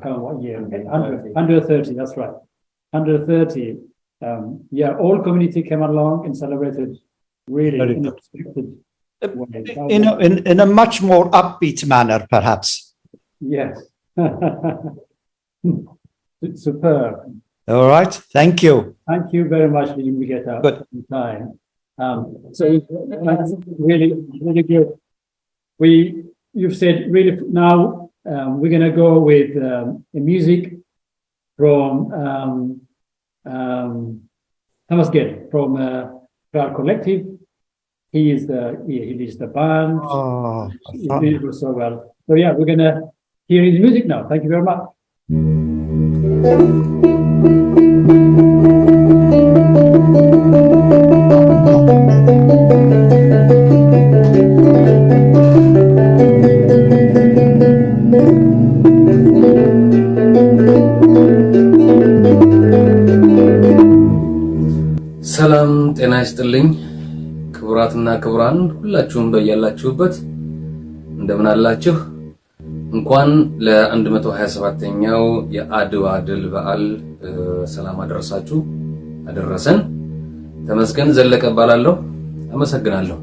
what year? 130, that's right. 130. Yeah, all community came along and celebrated really in a restricted way. In a much more upbeat manner, perhaps. Yes. Superb. All right. Thank you. Thank you very much for letting me get out in time. So really, really good. You've said really now we're going to go with music from Thomas Gale from Crowd Collective. He leads the band. Oh, he did it so well. So yeah, we're going to hear his music now. Thank you very much. ሰላም ጤና ይስጥልኝ ክቡራትና ክቡራን ሁላችሁም በያላችሁበት እንደምን አላችሁ እንኳን ለ127ኛው የአድዋ ድል በዓል ሰላም አደረሳችሁ አደረሰን ተመስገን ዘለቀ ባላለሁ አመሰግናለሁ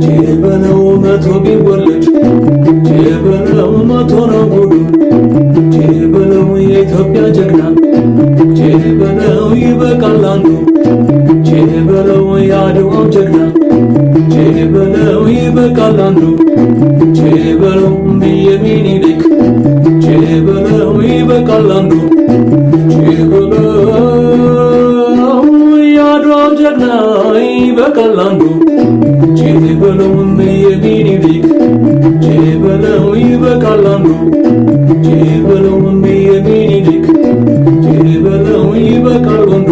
ቼበለው መቶ ቢወለድ ቼበለው መቶ ነው ጉዱ ቼበለው የኢትዮጵያ ጀግና ቼበለው ይበቃል አንዱ ቼበለው የአድዋው ጀግና ቼበለው ይበቃል አንዱ ቼበለው ሚኒሊክ ቼበለው ይበቃል አንዱ ቼበለው የአድዋው ጀግና ይበቃል አንዱ ቼበለው ሚኒሊክ ቼበለው ይበቃል አንዱ ቼበለው ሚኒሊክ ቼበለው ይበቃል አንዱ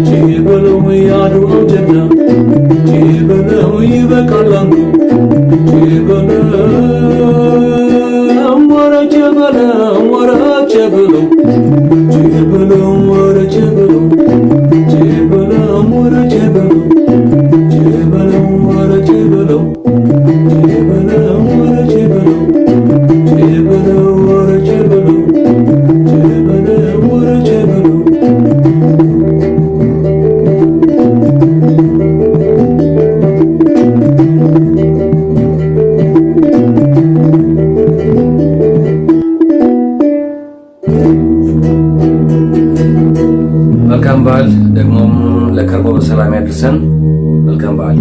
ቼበለው የአድዋው ጀግና ቼበለው ይበቃል አንዱ ቼበለው ወረ ቼበለው ወረ ቼበለው ቼበለው ወረ ቼበለው ቼበለው ወረ ቼበለው ቼበለው ወረ ቼበለው ቼበለው ወረ ቼበለው ቼበለው ወረ ቼበለው ቼበለው ወረ ቼበለው መልካም በዓል ደግሞም ለከርሞ በሰላም ያድርሰን። መልካም በዓል።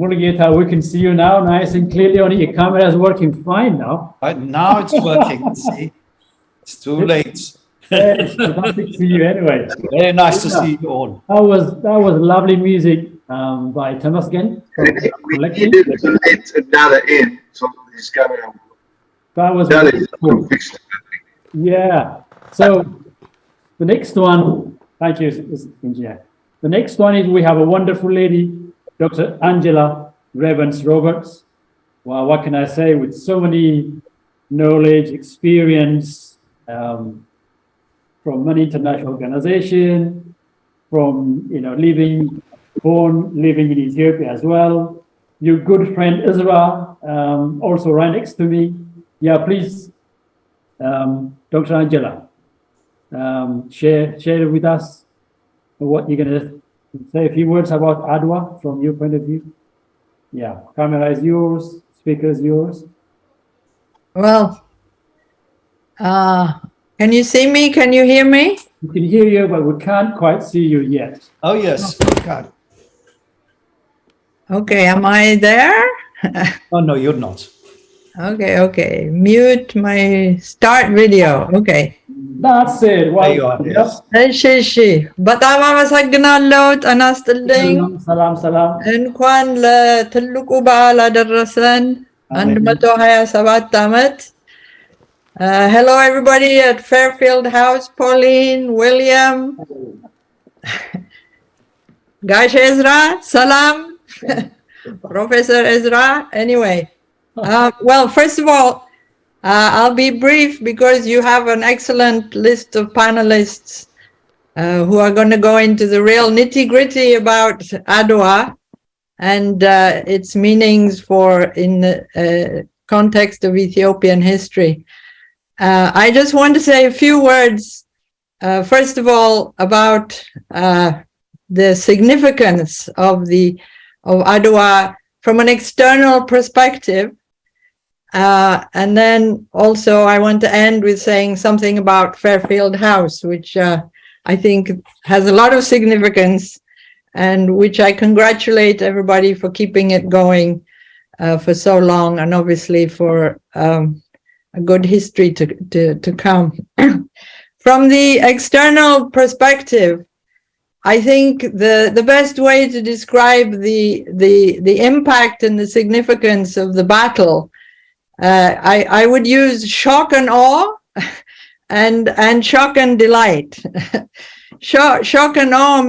Mulugeta, we can see you now nice and clearly on your camera is working fine now. Now it's working. See, it's too late. It's fantastic to see you anyway. Very nice to see you all. That was lovely music by Thomas Gen. He did another in, so he's going to. That was cool. Yeah. So the next one, thank you, Engineer. The next one is we have a wonderful lady, Dr. Anjila Roberts. Well, what can I say? With so many knowledge, experience from many international organizations, from living in Ethiopia as well. Your good friend Ezra, also right next to me. Yeah, please, Dr. Anjila, share with us what you're going to say a few words about Adwa from your point of view. Yeah, camera is yours, speaker is yours. Well, can you see me? Can you hear me? We can hear you, but we can't quite see you yet. Oh yes, God. Okay, am I there? Oh no, you're not. Okay. Mute my start video. Okay. That's it. Wow. There you are. Yes. እሺ በጣም አመሰግናለሁ። ጤና ይስጥልኝ። ሰላም እንኳን ለትልቁ በዓል አደረሰን 127 ዓመት። Hello everybody at Fairfield House, Pauline, William, Gash Ezra, Salam, Professor Ezra. Anyway, well, first of all, I'll be brief because you have an excellent list of panelists who are going to go into the real nitty-gritty about Adwa and its meanings in the context of Ethiopian history. I just want to say a few words, first of all, about the significance of Adwa from an external perspective. And then also I want to end with saying something about Fairfield House, which I think has a lot of significance and which I congratulate everybody for keeping it going for so long, and obviously for a good history to come. From the external perspective, I think the best way to describe the impact and the significance of the battle, I would use shock and awe and shock and delight. Shock and awe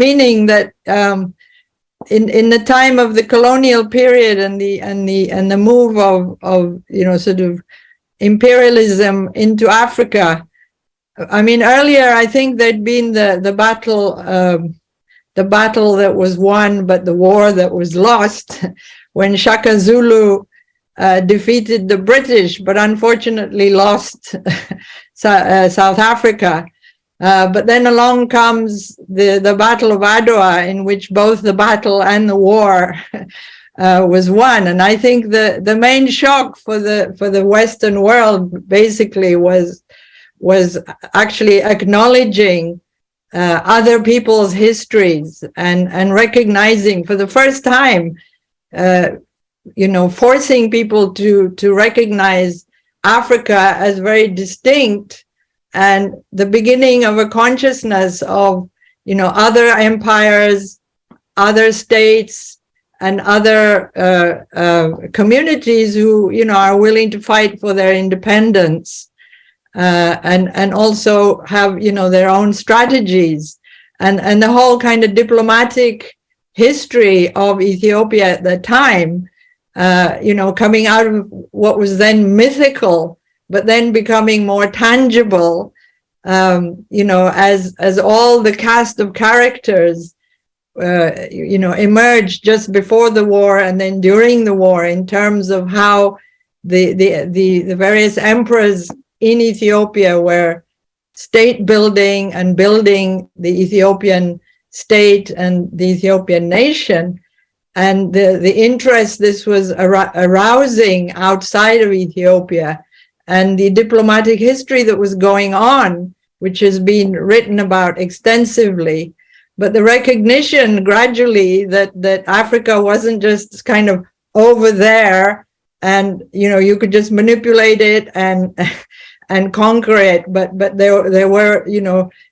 meaning that in the time of the colonial period and the move of sort of imperialism into Africa. I mean, earlier I think there'd been the battle that was won, but the war that was lost when Shaka Zulu defeated the British, but unfortunately lost South Africa. But then along comes the Battle of Adwa, in which both the battle and the war was won. And I think the main shock for the Western world basically was actually acknowledging other people's histories and recognizing for the first time, forcing people to recognize Africa as very distinct and the beginning of a consciousness of, other empires, other states, and other communities who, are willing to fight for their independence. And also have, their own strategies, and the whole kind of diplomatic history of Ethiopia at the time, coming out of what was then mythical, but then becoming more tangible, as all the cast of characters, emerged just before the war and then during the war in terms of how the various emperors in Ethiopia were state building and building the Ethiopian state and the Ethiopian nation, and the interest this was arousing outside of Ethiopia, and the diplomatic history that was going on, which has been written about extensively, but the recognition gradually that Africa wasn't just kind of over there and you could just manipulate it and conquer it, but there were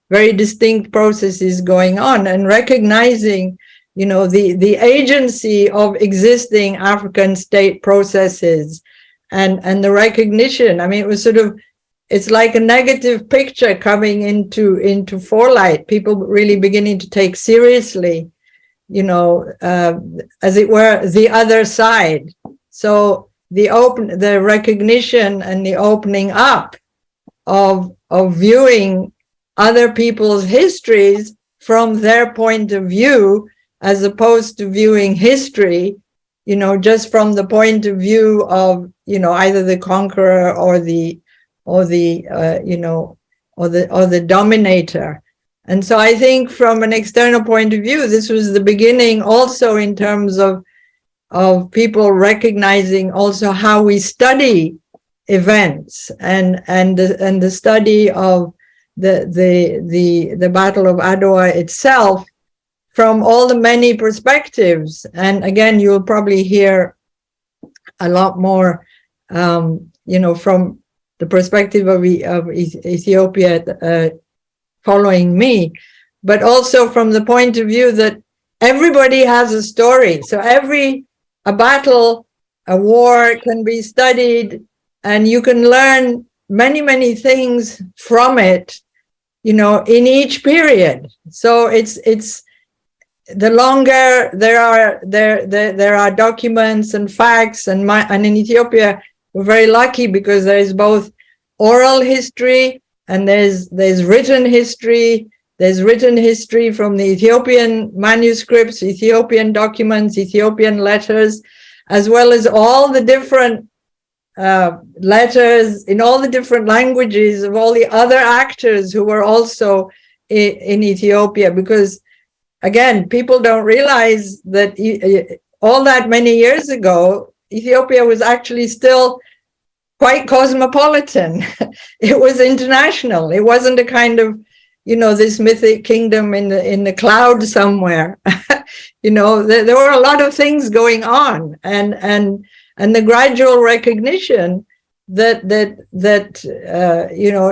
very distinct processes going on, and recognizing the agency of existing African state processes and the recognition. I mean, it was it's like a negative picture coming into forelight, people really beginning to take seriously, as it were, the other side. So the recognition and the opening up of viewing other people's histories from their point of view, as opposed to viewing history, just from the point of view of, either the conqueror or the dominator. And so I think from an external point of view, this was the beginning also in terms of people recognizing also how we study events and the study of the Battle of Adwa itself from all the many perspectives. And again, you'll probably hear a lot more, from the perspective of Ethiopia following me, but also from the point of view that everybody has a story. So a battle, a war can be studied, and you can learn many, many things from it, in each period. So it's the longer there are documents and facts, and in Ethiopia we're very lucky because there is both oral history and there's written history. There's written history from the Ethiopian manuscripts, Ethiopian documents, Ethiopian letters, as well as all the different letters in all the different languages of all the other actors who were also in Ethiopia. Because again, people don't realize that all that many years ago, Ethiopia was actually still quite cosmopolitan. It was international. It wasn't a kind of, this mythic kingdom in the cloud somewhere. There were a lot of things going on, and the gradual recognition that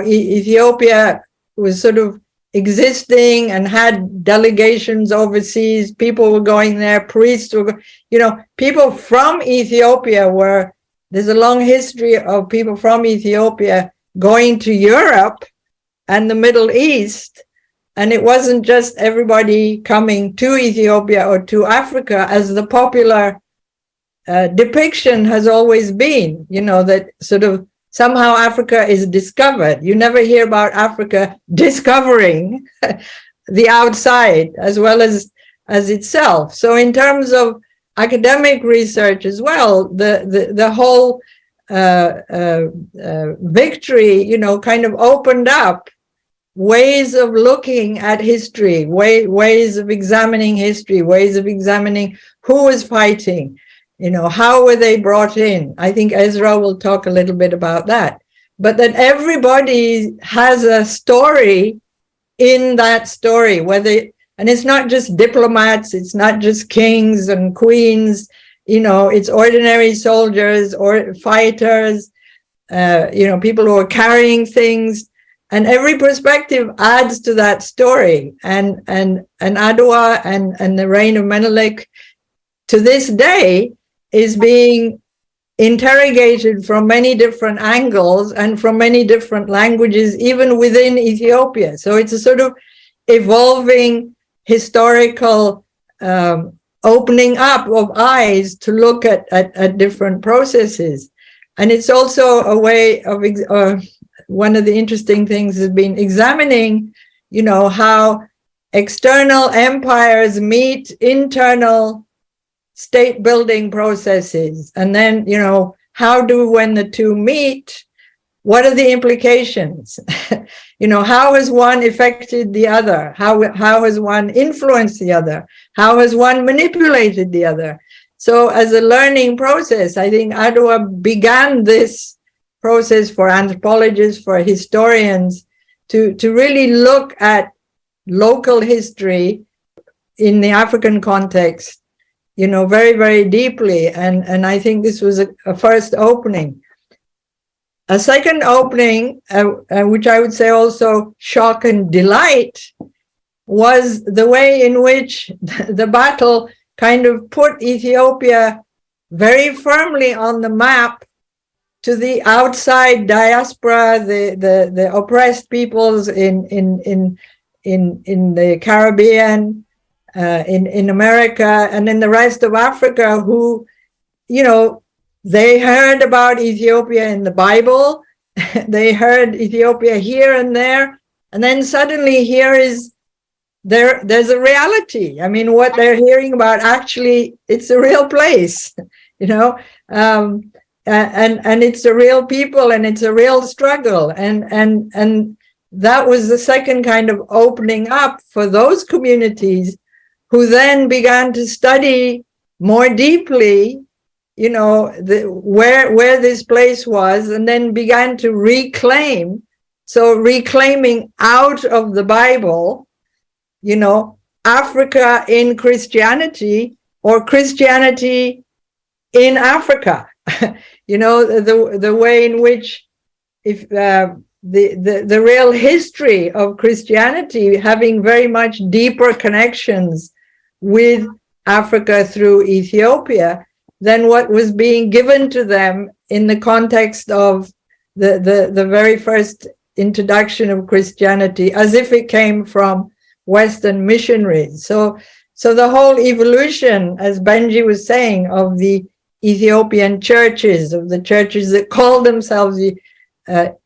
Ethiopia was sort of existing and had delegations overseas. People were going there, priests were, people from Ethiopia there's a long history of people from Ethiopia going to Europe and the Middle East. And it wasn't just everybody coming to Ethiopia or to Africa, as the popular depiction has always been, that sort of somehow Africa is discovered. You never hear about Africa discovering the outside as well as itself. So in terms of academic research as well, the whole victory, you know, kind of opened up ways of looking at history, ways of examining history, ways of examining who was fighting, you know, how were they brought in. I think Ezra will talk a little bit about that. But that everybody has a story in that story, and it's not just diplomats, it's not just kings and queens, you know, it's ordinary soldiers or fighters, you know, people who are carrying things, and every perspective adds to that story. And Adwa and the reign of Menelik to this day is being interrogated from many different angles and from many different languages, even within Ethiopia. So it's a sort of evolving historical opening up of eyes to look at different processes. And it's also a way of, one of the interesting things has been examining, you know, how external empires meet internal state building processes. And then, you know, when the two meet, what are the implications? You know, how has one affected the other? How has one influenced the other? How has one manipulated the other? So as a learning process, I think Adwa began this process for anthropologists, for historians, to really look at local history in the African context, you know, very, very deeply. And I think this was a first opening. A second opening, which I would say also shock and delight, was the way in which the battle kind of put Ethiopia very firmly on the map to the outside diaspora, the oppressed peoples in the Caribbean, in America, and in the rest of Africa, who, you know, they heard about Ethiopia in the Bible, they heard Ethiopia here and there, and then suddenly there's a reality. I mean, what they're hearing about, actually, it's a real place, you know, and it's a real people, and it's a real struggle, and that was the second kind of opening up for those communities, who then began to study more deeply, you know, where this place was, and then began to reclaiming out of the Bible, you know, Africa in Christianity, or Christianity in Africa. You know, the way in which, if the real history of Christianity having very much deeper connections with Africa through Ethiopia than what was being given to them in the context of the very first introduction of Christianity, as if it came from Western missionaries. So the whole evolution, as Benji was saying, of the Ethiopian churches, of the churches that call themselves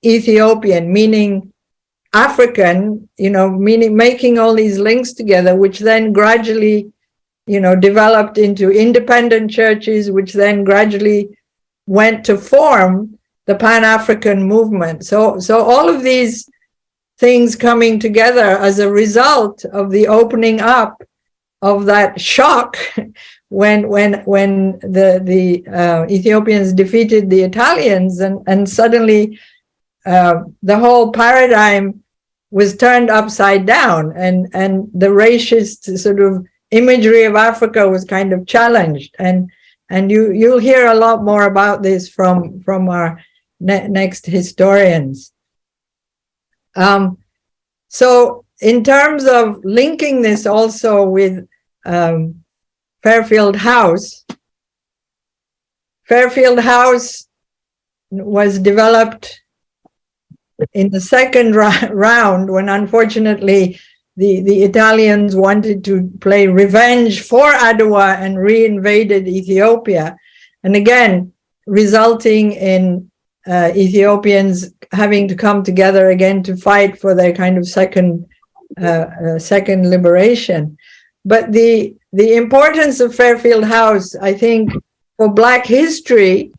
Ethiopian, meaning African, you know, meaning making all these links together, which then gradually, you know, developed into independent churches, which then gradually went to form the Pan-African movement. So all of these things coming together as a result of the opening up of that shock when the Ethiopians defeated the Italians, and suddenly the whole paradigm was turned upside down, and the racist sort of imagery of Africa was kind of challenged, and you'll hear a lot more about this from our next historians. So in terms of linking this also with Fairfield House was developed in the second round, when unfortunately the Italians wanted to play revenge for Adwa and reinvaded Ethiopia, and again resulting in Ethiopians having to come together again to fight for their kind of second liberation. but the importance of Fairfield House, I think, for Black history,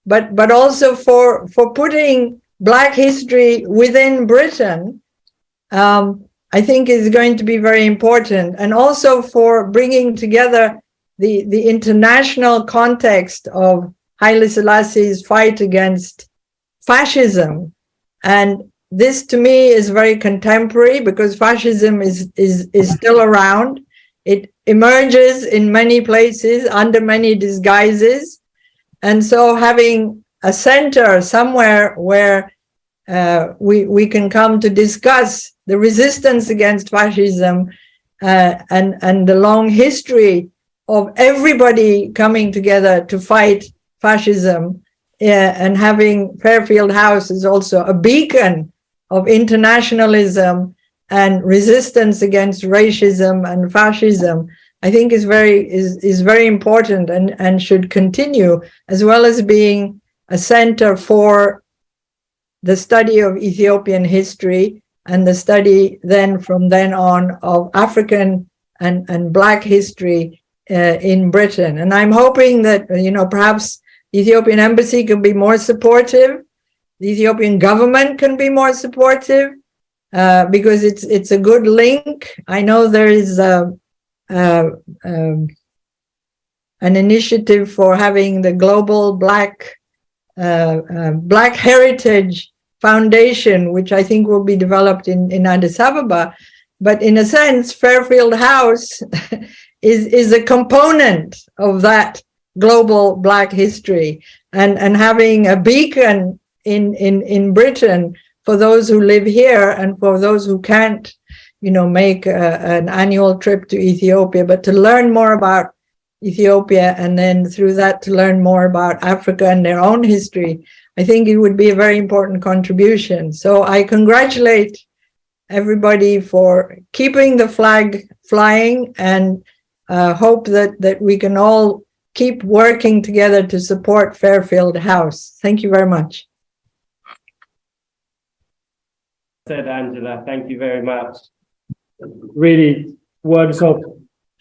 but also for putting Black history within Britain, I think is going to be very important, and also for bringing together the international context of Haile Selassie's fight against fascism. And this to me is very contemporary, because fascism is still around. It emerges in many places under many disguises. And so having a center somewhere where we can come to discuss the resistance against fascism and the long history of everybody coming together to fight fascism, and having Fairfield House is also a beacon of internationalism and resistance against racism and fascism, I think is very important and should continue, as well as being a center for the study of Ethiopian history and the study then from then on of African and Black history in Britain. And I'm hoping that, perhaps the Ethiopian embassy can be more supportive, the Ethiopian government can be more supportive, because it's a good link. I know there is an initiative for having the Global Black Heritage Foundation, which I think will be developed in Addis Ababa. But in a sense, Fairfield House is a component of that global Black history, and having a beacon in Britain for those who live here and for those who can't, make an annual trip to Ethiopia, but to learn more about Ethiopia, and then through that to learn more about Africa and their own history. I think it would be a very important contribution. So I congratulate everybody for keeping the flag flying, and hope that we can all keep working together to support Fairfield House. Thank you very much. Said Angela, thank you very much. Really, words of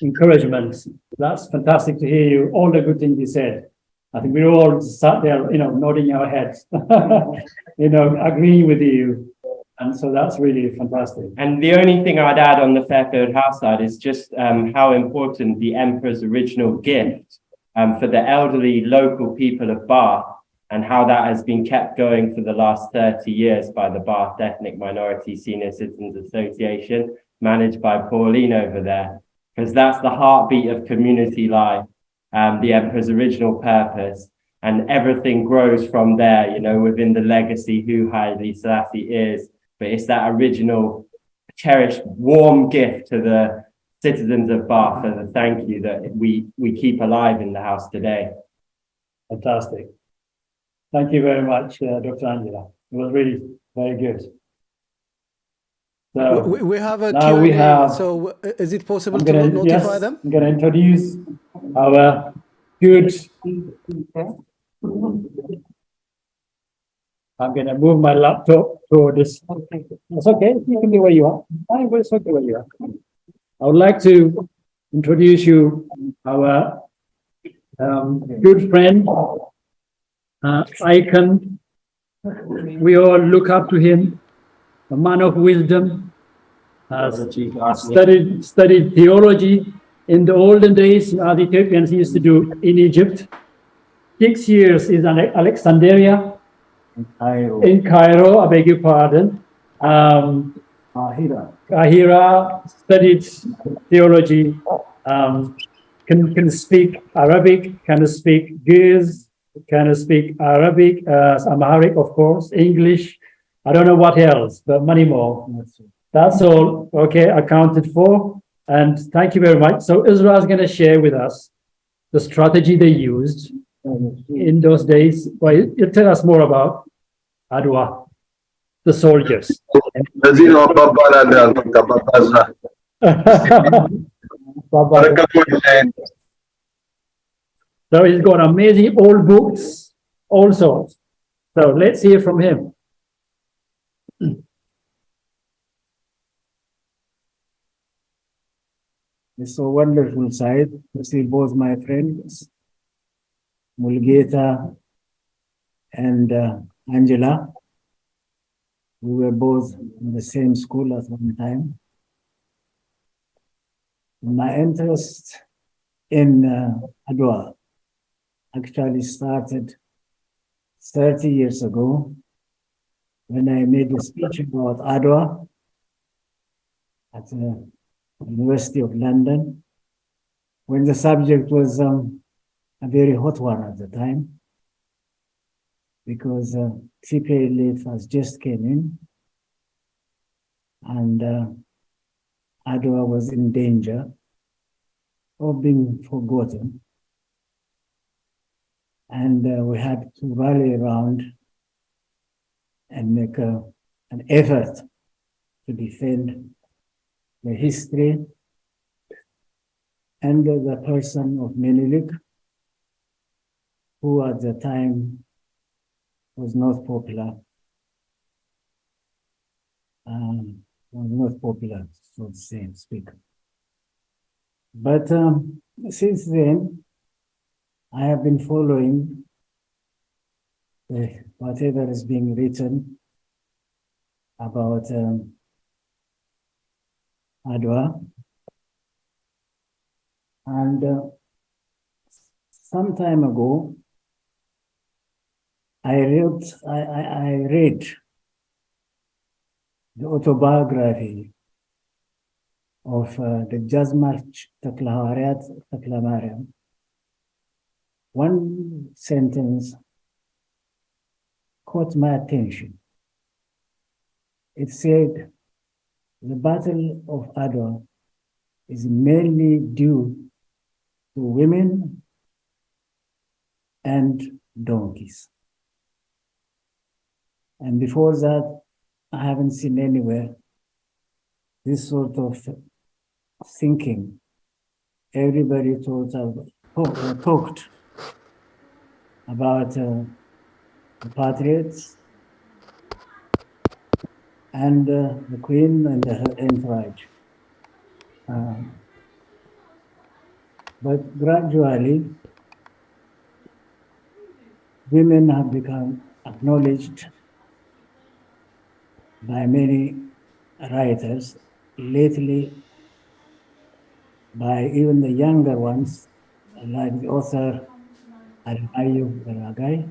encouragement. That's fantastic to hear you. All the good things you said. I think we all sat there, nodding our heads, agreeing with you. And so that's really fantastic. And the only thing I'd add on the Fairfield House side is just how important the Emperor's original gift for the elderly local people of Bath, and how that has been kept going for the last 30 years by the Bath Ethnic Minority Senior Citizens Association, managed by Pauline over there, because that's the heartbeat of community life, the Emperor's original purpose, and everything grows from there, within the legacy who Haile Selassie is. But it's that original, cherished, warm gift to the citizens of Bath, and a thank you that we keep alive in the house today. Fantastic. Thank you very much, Dr. Angela. It was really very good. So we have a now Q&A, we have, so is it possible to notify them? I'm going to introduce our good... I'm going to move my laptop to this. It's okay. You can be where you are. It's okay where you are. I would like to introduce you our good friend, icon. We all look up to him, a man of wisdom, studied theology in the olden days, as Ethiopians used to do in Egypt. 6 years in Alexandria. In Cairo, I beg your pardon. Kahira, studied theology, can speak Arabic, can speak Ge'ez, can speak Arabic, Amharic, of course, English. I don't know what else, but many more. That's all, okay, accounted for. And thank you very much. So Israel is going to share with us the strategy they used in those days. Well, you tell us more about Adwa, the soldiers. So he's got amazing old books also. So let's hear from him. It's a wonderful sight to see both my friends, Mulgeta and Anjila. We were both in the same school at one time. My interest in Adwa actually started 30 years ago when I made a speech about Adwa at the University of London, when the subject was a very hot one at the time, because TPLF has just came in and Adwa was in danger of being forgotten. And we had to rally around and make an effort to defend the history and the person of Menelik, who at the time was not popular. So to speak. But since then, I have been following whatever is being written about Adwa. And some time ago, I read the autobiography of the Jazmach Taklahariat Taklamariam. One sentence caught my attention. It said, the Battle of Adwa is mainly due to women and donkeys. And before that, I haven't seen anywhere this sort of thinking. Everybody talked about the patriots and the Queen and her entourage. But gradually, women have become acknowledged by many writers, lately by even the younger ones, like the author Almayu Baragai.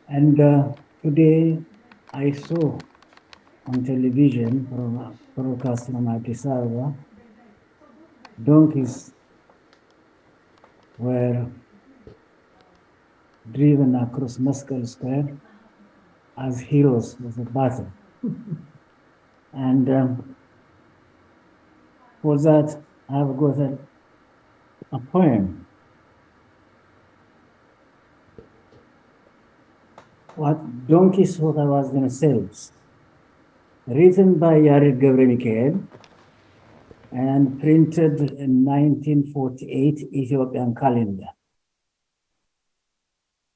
And today I saw on television from a broadcast from Addis Ababa, donkeys were driven across Mescal Square as heroes of the battle. And for that, I've got a poem. What donkeys thought I was themselves, written by Yared Gebre Mikael and printed in 1948 Ethiopian calendar.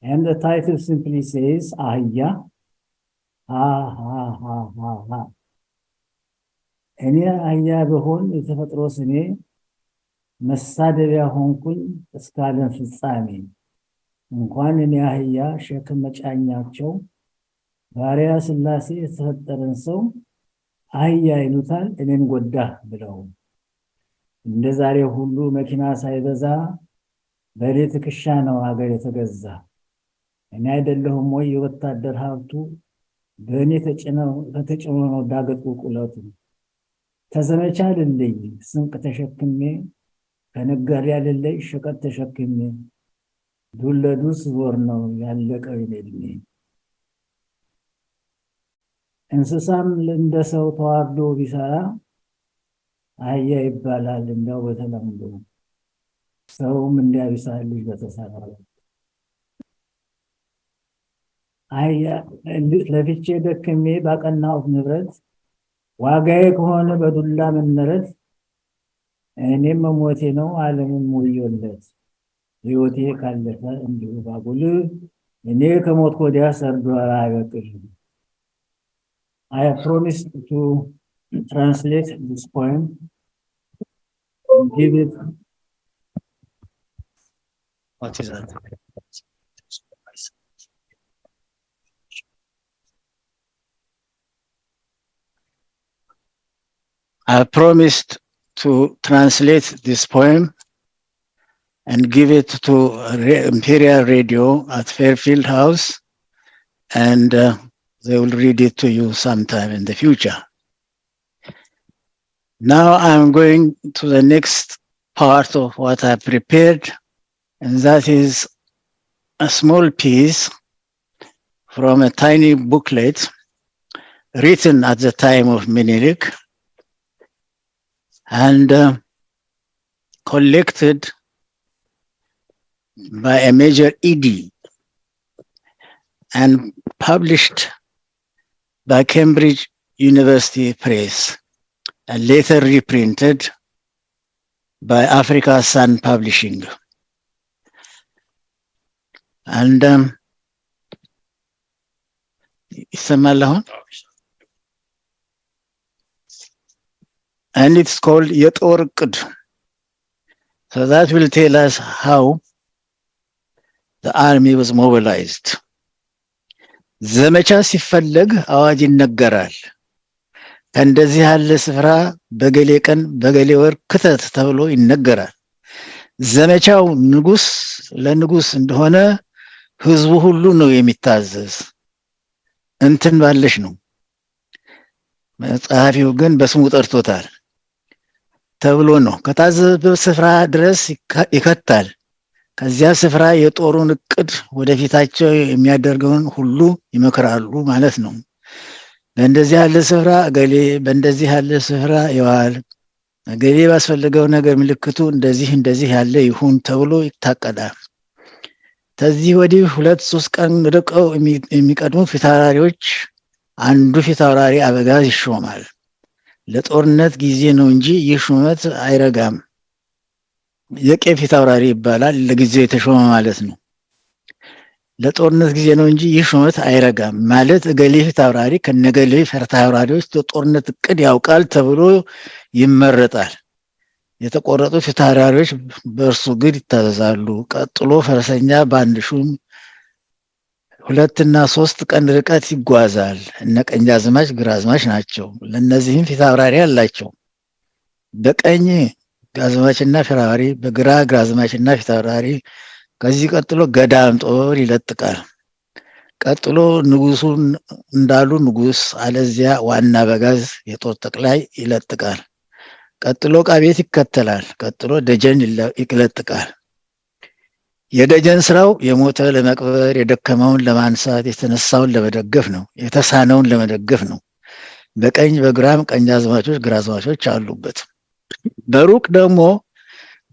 And the title simply says, Ahya, ha, ha, ha, ha, ha. እኔ አህያ ብሆን የተፈጥሮ ስሜ መሳደቢያ ሆንኩኝ እስከ ዓለም ፍጻሜ። እንኳን እኔ አህያ ሸክም መጫኛቸው ባሪያ ስላሴ የተፈጠረን ሰው አህያ ይሉታል እኔን ጎዳህ ብለው። እንደ ዛሬ ሁሉ መኪና ሳይበዛ በሬ ትከሻ ነው ሀገር የተገዛ። እኔ አይደለሁም ወይ የወታደር ሀብቱ በእኔ ተጭኖ ነው ዳገት ቁልቁለቱ። ተዘመቻ አይደለኝ ስንቅ ተሸክሜ ከነጋዴ አይደለኝ ሸቀጥ ተሸክሜ ዱለዱስ ዞር ነው ያለቀው እድሜ። እንስሳም እንደ ሰው ተዋርዶ ቢሰራ አህያ ይባላል እንደው በተለምዶ። ሰውም እንዲያቢሳል በተሰራ አህያ ለፍቼ ደክሜ ባቀናሁት ንብረት ዋጋዬ ከሆነ በዱላ መነረት እኔም መሞቴ ነው ዓለምን ሞዮለት። ሕይወቴ ካለፈ እንዲሁ ባጉል እኔ ከሞት ወዲያ ሰርዶ አይበቅል። I have promised to translate this poem give it. What is that? I promised to translate this poem and give it to Imperial Radio at Fairfield House, and they will read it to you sometime in the future. Now I'm going to the next part of what I prepared, and that is a small piece from a tiny booklet written at the time of Menelik and collected by a major ED and published by Cambridge University Press and later reprinted by Africa Sun Publishing. And it's called የጦር ዕቅድ. So that will tell us how the army was mobilized. ዘመቻ ሲፈለግ አዋጅ ይነገራል። ከእንደዚህ ያለ ስፍራ በገሌ ቀን በገሌ ወር ክተት ተብሎ ይነገራል። ዘመቻው ንጉስ ለንጉስ እንደሆነ ህዝቡ ሁሉ ነው የሚታዘዝ። እንትን ባለሽ ነው። መጽሐፊው ግን በስሙ ጠርቶታል ተብሎ ነው። ከታዘዘበት ስፍራ ድረስ ይከታል። ከዚያ ስፍራ የጦሩን ዕቅድ ወደፊታቸው የሚያደርገውን ሁሉ ይመክራሉ ማለት ነው። በእንደዚህ ያለ ስፍራ እገሌ በእንደዚህ ያለ ስፍራ ይዋል፣ እገሌ ባስፈልገው ነገር ምልክቱ እንደዚህ ያለ ይሁን ተብሎ ይታቀዳል። ከዚህ ወዲህ 2-3 ቀን ርቀው የሚቀድሙ ፊታውራሪዎች አንዱ ፊታውራሪ አበጋዝ ይሾማል። ለጦርነት ጊዜ ነው እንጂ ይህ ሹመት አይረጋም። የቄስ ፊታውራሪ ይባላል። ለጊዜው የተሾመ ማለት ነው። ለጦርነት ጊዜ ነው እንጂ ይህ ሹመት አይረጋም ማለት እገሌ ፊታውራሪ ከነገሌ ፊታውራሪዎች የጦርነት ዕቅድ ያውቃል ተብሎ ይመረጣል። የተቆረጡ ፊታውራሪዎች በእርሱ ግድ ይታዘዛሉ። ቀጥሎ ፈረሰኛ በአንድ ሹም 2 እና 3 ቀን ርቀት ይጓዛል። እነ ቀኛዝማች ግራዝማች ናቸው። ለነዚህም ፊታውራሪ አላቸው። በቀኝ ግራዝማችና ፊታውራሪ፣ በግራ ግራዝማችና ፊታውራሪ። ከዚህ ቀጥሎ ገዳም ጦር ይለጥቃል። ቀጥሎ ንጉሱን እንዳሉ ንጉስ አለዚያ ዋና አበጋዝ የጦር ጠቅላይ ይለጥቃል። ቀጥሎ ዕቃ ቤት ይከተላል። ቀጥሎ ደጀን ይለጥቃል። የደጀን ስራው የሞተ ለመቅበር፣ የደከመውን ለማንሳት፣ የተነሳውን ለመደገፍ ነው። የተሳነውን ለመደገፍ ነው። በቀኝ በግራም ቀኛዝማቾች ግራዝማቾች አሉበት። በሩቅ ደግሞ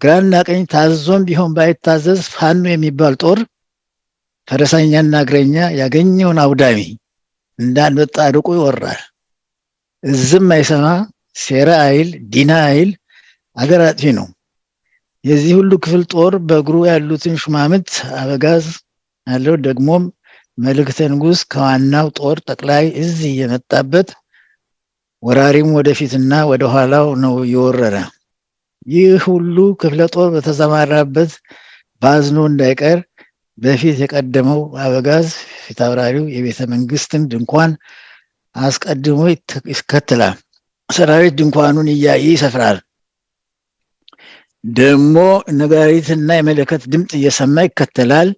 ግራና ቀኝ ታዞም ቢሆን ባይታዘዝ ፋኖ የሚባል ጦር ፈረሰኛና እግረኛ ያገኘውን አውዳሚ እንዳንበጣ ርቆ ይወራል። እዝም አይሰማ፣ ሴራ አይል፣ ዲና አይል፣ አገር አጥፊ ነው። የዚህ ሁሉ ክፍል ጦር በእግሩ ያሉትን ሹማምንት አበጋዝ ያለው ደግሞም መልእክተ ንጉስ ከዋናው ጦር ጠቅላይ እዝ እየመጣበት ወራሪም ወደፊትና ወደ ኋላው ነው የወረረ። ይህ ሁሉ ክፍለ ጦር በተሰማራበት ባዝኖ እንዳይቀር በፊት የቀደመው አበጋዝ ፊታውራሪው የቤተ መንግስትን ድንኳን አስቀድሞ ይከተላል። ሰራዊት ድንኳኑን እያየ ይሰፍራል። ደግሞ ነጋሪትና የመለከት ድምፅ እየሰማ ይከተላል።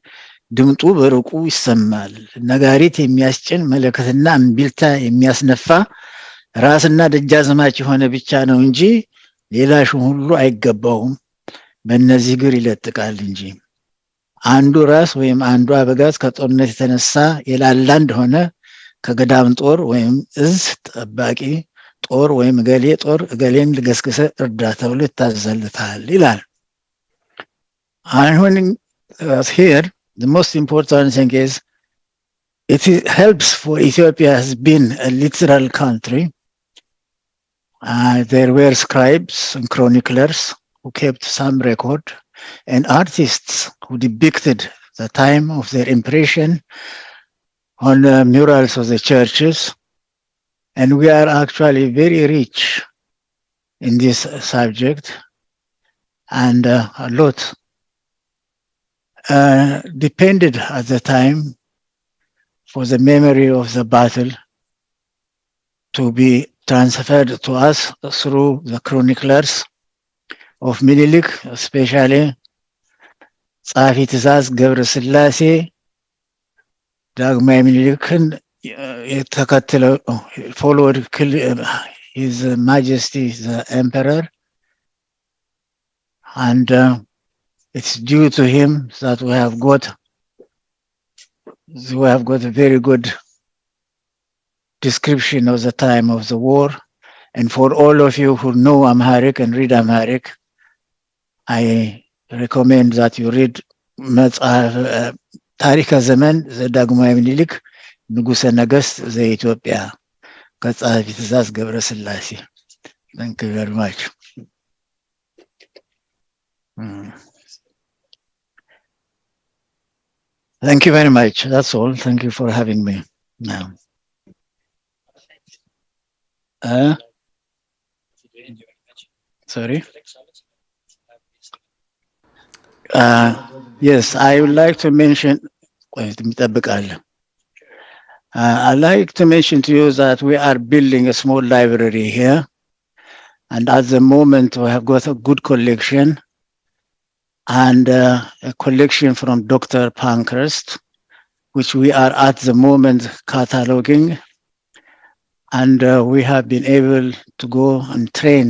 ድምጡ በሩቁ ይሰማል። ነጋሪት የሚያስጭን መለከትና እምቢልታ የሚያስነፋ ራስና ደጃዝማች የሆነ ብቻ ነው እንጂ ሌላ ሹም ሁሉ አይገባውም። በእነዚህ ግር ይለጥቃል እንጂ አንዱ ራስ ወይም አንዱ አበጋዝ ከጦርነት የተነሳ የላላ እንደሆነ ከገዳም ጦር ወይም እዝ ጠባቂ ጦር ወይም እገሌ ጦር እገሌን ልገስግሰ እርዳ ተብሎ ይታዘዝለታል ይላል። አሁን here the most important thing is it helps for Ethiopia has been a literal country. There were scribes and chroniclers who kept some record and artists who depicted the time of their impression on the murals of the churches. And we are actually very rich in this subject. and a lot depended at the time for the memory of the battle to be transferred to us through the chroniclers of Minilik, especially ጸሐፊ ትእዛዝ ገብረ ሥላሴ ዳግማዊ ምኒልክን የተከተለው followed His Majesty the Emperor, and it's due to him that we have got a very good description of the time of the war. And for all of you who know Amharic and read Amharic, I recommend that you read ታሪከ ዘመን ዘዳግማዊ ምኒልክ ንጉሠ ነገሥት ዘኢትዮጵያ ከጸሐፊ ትእዛዝ ገብረ ሥላሴ። Thank you very much. Thank you very much. That's all. Thank you for having me. Now. Sorry. Yes, I would like to mention. I'd like to mention to you that we are building a small library here, and at the moment we have got a good collection, and a collection from Dr. Pankhurst, which we are at the moment cataloging, and we have been able to go and train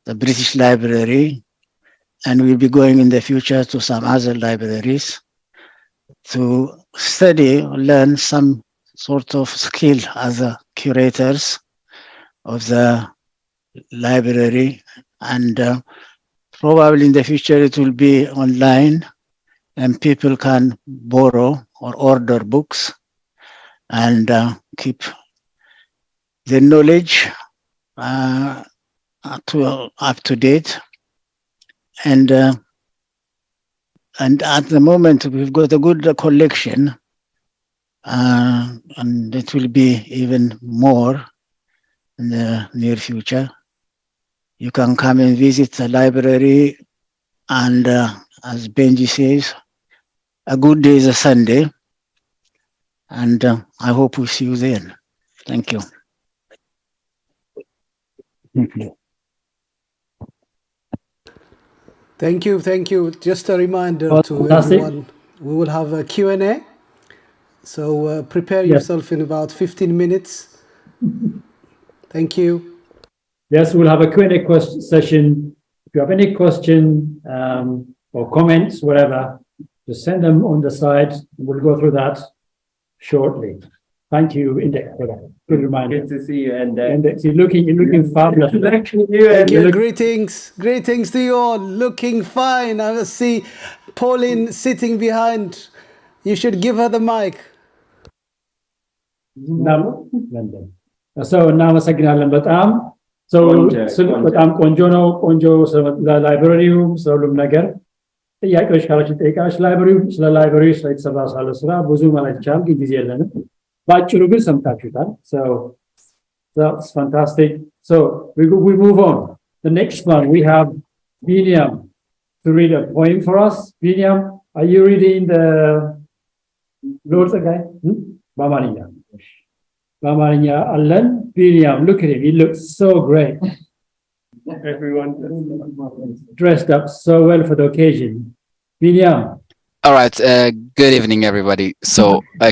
the British Library, and we'll be going in the future to some other libraries to study, learn some sort of skill as curators of the library, and probably in the future it will be online and people can borrow or order books and keep the knowledge up to date. And at the moment we've got a good collection, and it will be even more in the near future. You can come and visit the library, and as Benji says, a good day is a Sunday, and I hope we see you then. Thank you. Thank you. Just a reminder to everyone, we will have a Q&A. So prepare yourself in about 15 minutes. Thank you. Yes, we'll have a Q&A session. If you have any question or comments, whatever, just send them on the side. We'll go through that shortly. Thank you, Index, for that. Good reminder. Good to see you, Index. Index, you're looking fabulous. Thank you. Greetings to you all. Looking fine. I see Pauline sitting behind. You should give her the mic. So እናመሰግናለን በጣም በጣም ቆንጆ ነው። ቆንጆ ላይብረሪው ስለሁሉም ነገር ጥያቄዎች ካላችሁ ጠይቃችሁ ላይብረሪው ስለ ላይብረሪው ስለተሰራ ሳለ ስራ ብዙ ማለት ይቻላል፣ ግን ጊዜ የለንም። ባጭሩ ግን ሰምታችሁታል። So that's fantastic. So we move on. The next one we have Binyam to read a poem for us. Binyam, are you reading the Lord's guy? Bamarinya Allen. Binyam, look at him. He looks so great. Everyone dressed up so well for the occasion. Binyam. All right. Good evening, everybody. So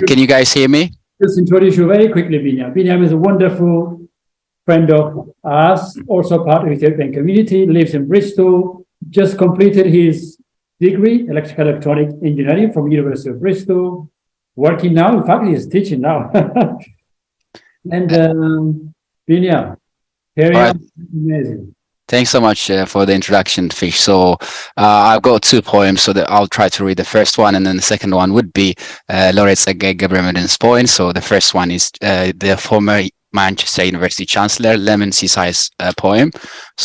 can you guys hear me? Just introduce you very quickly, Binyam. Binyam is a wonderful friend of ours, also part of the Ethiopian community, lives in Bristol, just completed his degree, electrical electronic engineering from University of Bristol, working now. In fact, he's teaching now. And Binyam, here you are. Amazing. Thanks so much for the introduction, Fish. So I've got two poems, so that I'll try to read the first one, and then the second one would be Laureate Tsaggaye Gebremeድህን's poem. So the first one is the former Manchester University Chancellor Lemon Sisay's poem.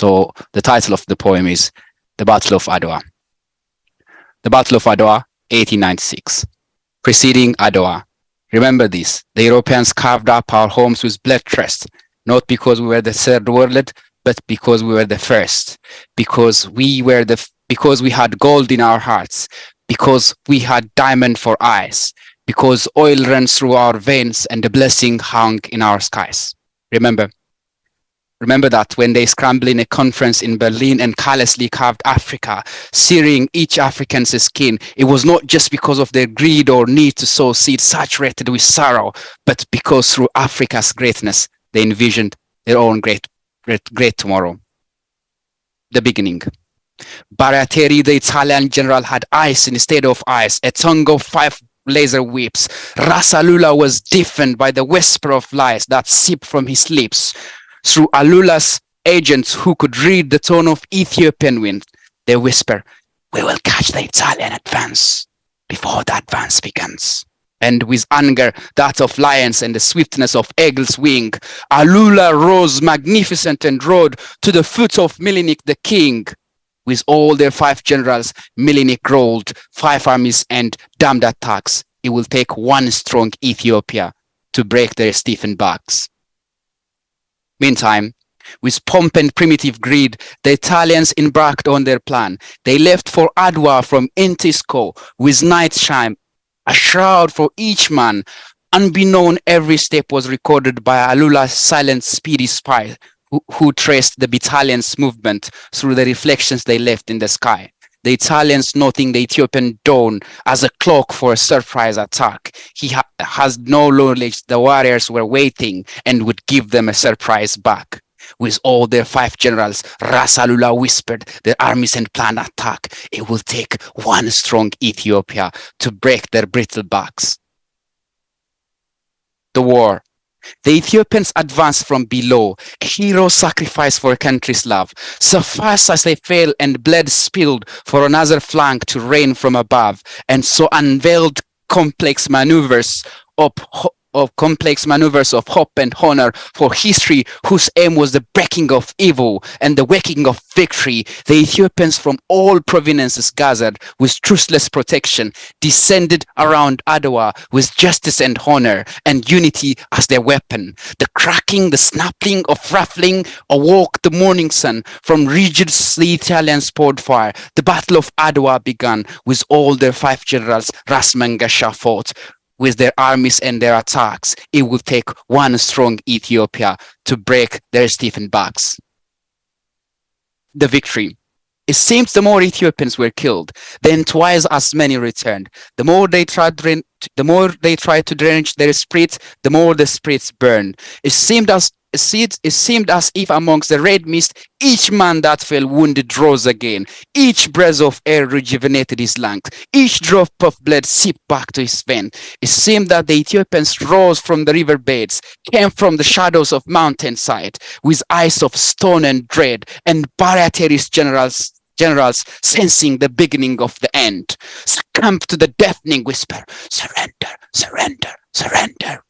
So the title of the poem is The Battle of Adwa. The Battle of Adwa, 1896. Preceding Adwa. Remember this, the Europeans carved up our homes with blood trust, not because we were the third world, but because we were the first, because we were because we had gold in our hearts, because we had diamond for eyes, because oil runs through our veins and the blessing hung in our skies. Remember that when they scrambled in a conference in Berlin and callously carved Africa, searing each African's skin, it was not just because of their greed or need to sow seeds saturated with sorrow, but because through Africa's greatness, they envisioned their own great tomorrow. The beginning. Baratieri, the Italian general, had eyes instead of eyes, a tongue of 5 laser whips. Ras Alula was deafened by the whisper of lies that seeped from his lips. Through Alula's agents who could read the tone of Ethiopian wind, they whisper, "We will catch the Italian advance before the advance begins." And with anger, that of lions and the swiftness of eagle's wing, Alula rose magnificent and rode to the foot of Milinik the king. With all their 5 generals, Milinik rolled 5 armies and damned attacks. It will take one strong Ethiopia to break their stiffened backs. Meantime, with pomp and primitive greed, the Italians embarked on their plan. They left for Adwa from Intisco with night shine, a shroud for each man. Unbeknown, every step was recorded by Alula's silent, speedy spy who traced the battalion's movement through the reflections they left in the sky. The Italians noting the Ethiopian dawn as a cloak for a surprise attack. He has no knowledge the warriors were waiting and would give them a surprise back. With all their 5 generals, Ras Alula whispered their armies and planned attack. It will take one strong Ethiopia to break their brittle backs. The war. The Ethiopians advanced from below, a hero sacrifice for a country's love. Suffice as they fell and blood spilled for another flank to rain from above, and so unveiled complex maneuvers of hope and honor for history, whose aim was the breaking of evil and the waking of victory. The Ethiopians from all provinces gathered with truthless protection, descended around Adwa with justice and honor and unity as their weapon. The cracking, the snapping of rattling awoke the morning sun. From regions the Italians poured fire. The Battle of Adwa began with all their 5 generals. Ras Mangasha fought with their armies and their attacks. It will take one strong Ethiopia to break their stiffened backs. The victory. It seems the more Ethiopians were killed, then twice as many returned. The more they tried to drench their spirits, the more the spirits burned. It seemed as if amongst the red mist, each man that fell wounded rose again. Each breath of air rejuvenated his lungs. Each drop of blood seeped back to his vein. It seemed that the Ethiopians rose from the riverbeds, came from the shadows of mountainside, with eyes of stone and dread, and Baratieri's generals sensing the beginning of the end, succumbed to the deafening whisper, "Surrender, surrender, surrender."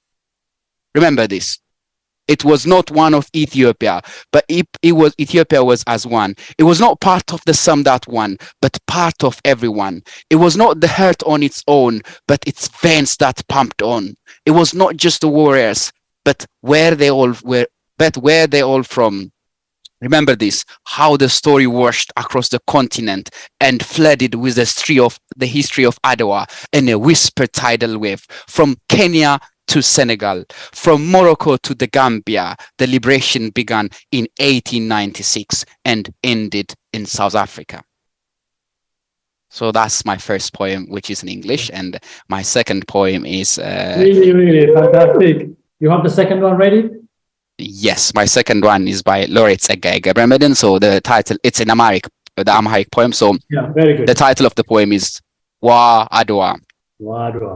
Remember this. It was not one of Ethiopia, but Ethiopia was as one. It was not part of the some that won, but part of everyone. It was not the heart on its own, but its veins that pumped on. It was not just the warriors, but where they all from. Remember this, how the story washed across the continent and flooded with the history of Adwa in a whispered tidal wave from Kenya to Senegal, from Morocco to the Gambia. The liberation began in 1896 and ended in South Africa. So that's my first poem, which is in English, and my second poem is... Really fantastic. You have the second one ready? Yes, my second one is by Laureate Tseggai ገብረመድህን. So the title, it's an Amharic poem. So yeah, very good. The title of the poem is Wa Adwa. Wa Adwa.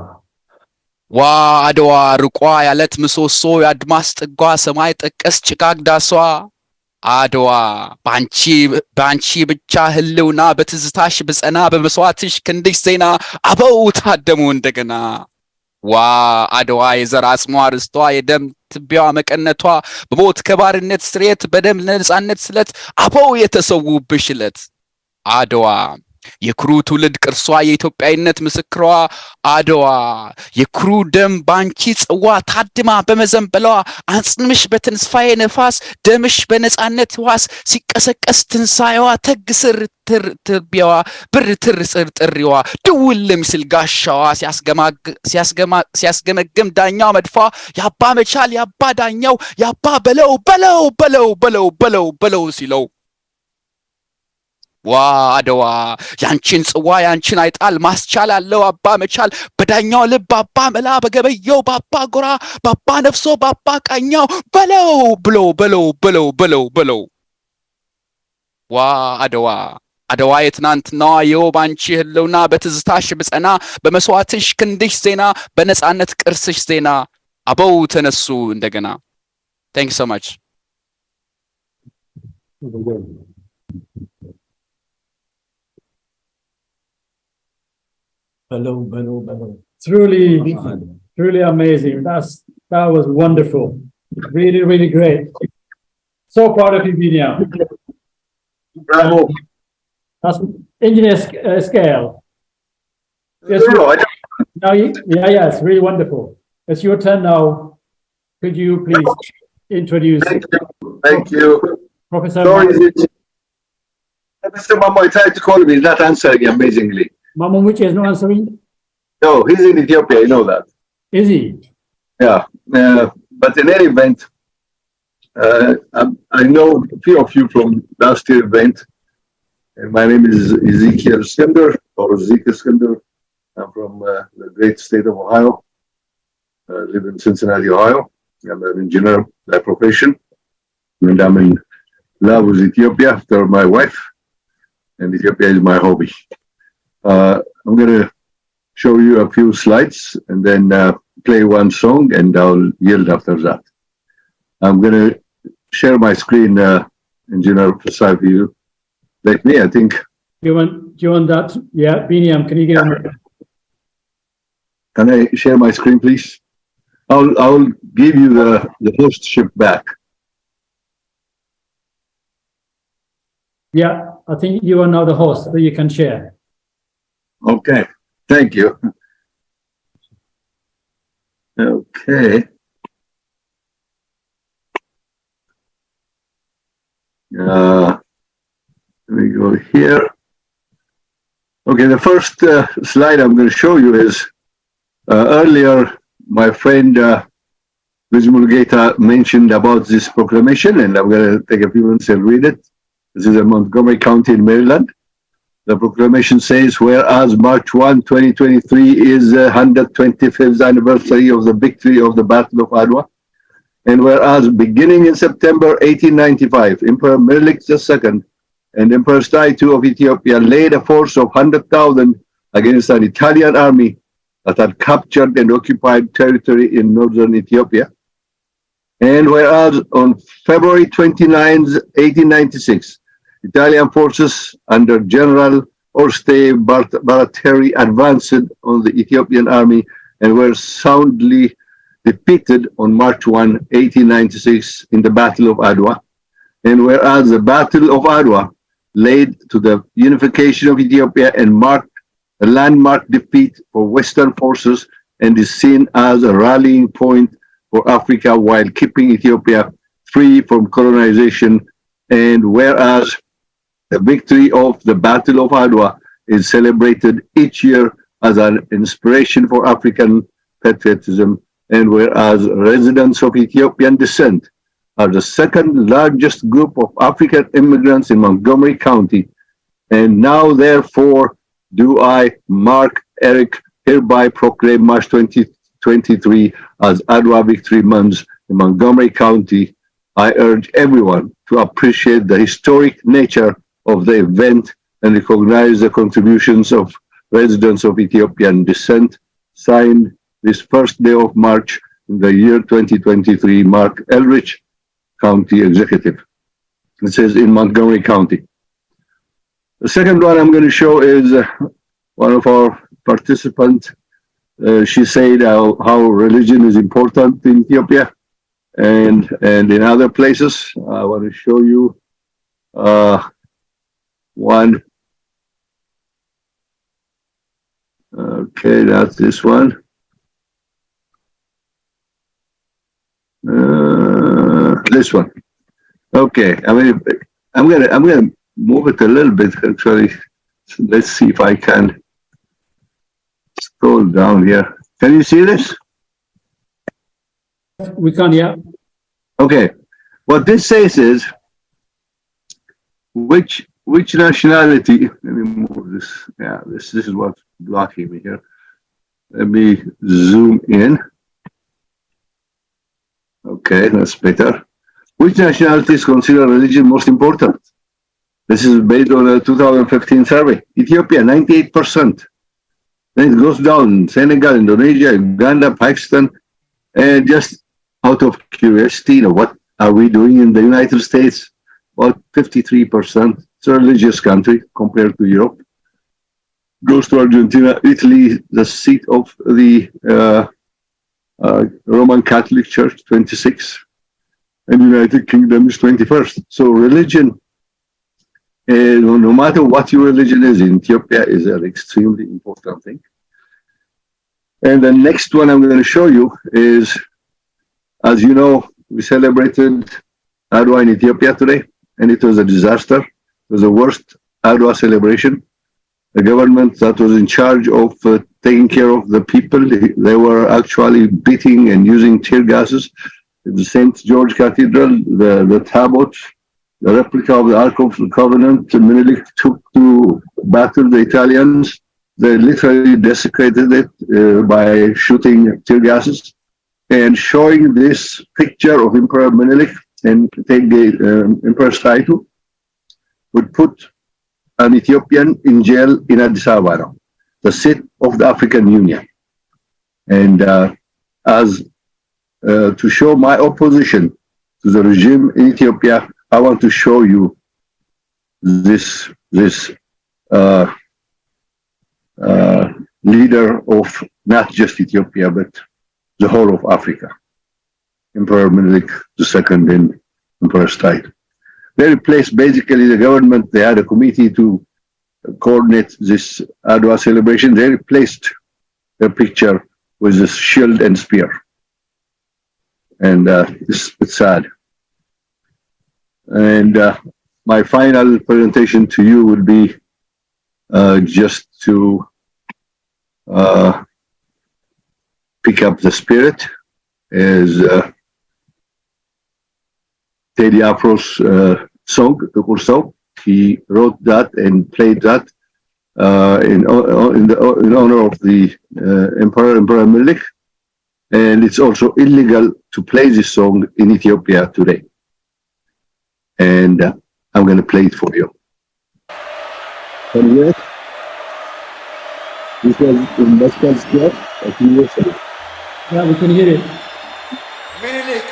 ዋ አድዋ ርቋ ያለት ምሰሶ የአድማስ ጥጓ ሰማይ ጠቀስ ጭጋግ ዳሷ አድዋ ባንቺ ብቻ ህልውና በትዝታሽ ብጸና በመስዋዕትሽ ክንድሽ ዜና አበው ታደሙ እንደገና ዋ አድዋ የዘር አጽሟ ርስቷ የደም ትቢያዋ መቀነቷ በሞት ከባርነት ስርየት በደም ነፃነት ስለት አበው የተሰዉብሽ ዕለት አድዋ የኩሩ ትውልድ ቅርሷ የኢትዮጵያዊነት ምስክሯ አድዋ የኩሩ ደም ባንቺ ጽዋ ታድማ በመዘንበሏ አጽምሽ በትንስፋዬ ነፋስ ደምሽ በነጻነት ዋስ ሲቀሰቀስ ትንሳኤዋ ተግስር ትርቢያዋ ብር ትርስር ጥሪዋ ድውል ለምስል ጋሻዋ ሲያስገመግም ዳኛው መድፏ ያባ መቻል ያባ ዳኛው ያባ በለው በለው በለው በለው በለው በለው ሲለው ዋ አድዋ ያንቺን ጽዋ ያንቺን አይጣል ማስቻል አለው አባ መቻል በዳኛው ልብ አባ መላ በገበየው ባባ ጎራ ባባ ነፍሶ ባባ ቃኛው በለው ብለው በለው በለው በለው በለው ዋ አድዋ አድዋ የትናንትናዋ የባንቺ ህልውና በትዝታሽ ብጸና በመስዋዕትሽ ክንድሽ ዜና በነጻነት ቅርስሽ ዜና አበው ተነሱ እንደገና Thank you so much Truly amazing. That was wonderful. Really, really great. So proud of you, Binia. Bravo. That's engineer scale. Yes, now, yeah, it's really wonderful. It's your turn now. Could you please introduce? Thank you. Professor. Sorry, Mr. Mamo, I tried to call him. He's not answering amazingly. Mamuchi is not answering? No, he's in Ethiopia, I know that. Is he? Yeah, but in any event, I know a few of you from last year's event. My name is Ezekiel Skender, or Ezekiel Skender. I'm from the great state of Ohio. I live in Cincinnati, Ohio. I'm an engineer by profession. And I'm in love with Ethiopia after my wife. And Ethiopia is my hobby. I'm going to show you a few slides and then play one song and I'll yield after that. I'm going to share my screen, Engineer Prasad, for you. Like me, I think. Do you want that? Yeah, Biniam, can you give me? Can I share my screen, please? I'll give you the hostship back. Yeah, I think you are now the host, so you can share. Okay, thank you. Okay. Let me go here. Okay, the first slide I'm going to show you is earlier my friend Liz Mulgeta mentioned about this proclamation, and I'm going to take a few minutes and read it. This is in Montgomery County in Maryland. The proclamation says, whereas March 1, 2023 is the 125th anniversary of the victory of the Battle of Adwa, and whereas beginning in September 1895, Emperor Menelik II and Emperor Stai II of Ethiopia laid a force of 100,000 against an Italian army that had captured and occupied territory in northern Ethiopia, and whereas on February 29, 1896, Italian forces under General Oreste Baratieri advanced on the Ethiopian army and were soundly defeated on March 1, 1896 in the Battle of Adwa. And whereas the Battle of Adwa led to the unification of Ethiopia and marked a landmark defeat for Western forces and is seen as a rallying point for Africa while keeping Ethiopia free from colonization. And whereas the victory of the Battle of Adwa is celebrated each year as an inspiration for African patriotism, and whereas residents of Ethiopian descent are the second largest group of African immigrants in Montgomery County, and now therefore do I, Mark Eric, hereby proclaim March 2023 as Adwa Victory Month in Montgomery County. I urge everyone to appreciate the historic nature of the event and recognize the contributions of residents of Ethiopian descent. Signed this first day of March in the year 2023, Mark Elrich, County Executive. It says in Montgomery County. The second one I'm going to show is one of our participants. She said how religion is important in Ethiopia and in other places. I want to show you one Okay, that's this one. This one. Okay, I mean, I'm gonna move it a little bit actually. So let's see if I can scroll down here. Can you see this? We can, yeah. Okay. What this says is which nationality. Let me move this. Yeah, this is what's blocking me here. Let me zoom in. Okay, that's better. Which nationalities consider religion most important? This is based on a 2015 survey. Ethiopia, 98%. Then it goes down. Senegal, Indonesia, Uganda, Pakistan. And just out of curiosity, what are we doing in the United States? About 53%. It's a religious country compared to Europe. Goes to Argentina, Italy, the seat of the Roman Catholic Church, 26. And United Kingdom is 21st. So religion, no matter what your religion is in Ethiopia, is an extremely important thing. And the next one I'm going to show you is, as you know, we celebrated Adwa in Ethiopia today, and it was a disaster. It was the worst Adwa celebration. The government that was in charge of taking care of the people, they were actually beating and using tear gases. The St. George Cathedral, the Tabot, the replica of the Ark of the Covenant, Menelik took to battle the Italians. They literally desecrated it by shooting tear gases. And showing this picture of Emperor Menelik and take the Emperor's title would put an Ethiopian in jail in Addis Ababa now, the seat of the African Union. And as to show my opposition to the regime in Ethiopia, I want to show you this leader of not just Ethiopia, but the whole of Africa, Emperor Menelik II in Emperor's title. They replaced basically the government. They had a committee to coordinate this Adwa celebration. They replaced the picture with this shield and spear. And it's sad. And my final presentation to you would be just to pick up the spirit is Teddy Afro's song, Tukur Sau. He wrote that and played that in honor of the Emperor Menelik. And it's also illegal to play this song in Ethiopia today. And I'm going to play it for you. Can you hear it? This was in Moscow Square a few years ago. Yeah, we can hear it. Menelik.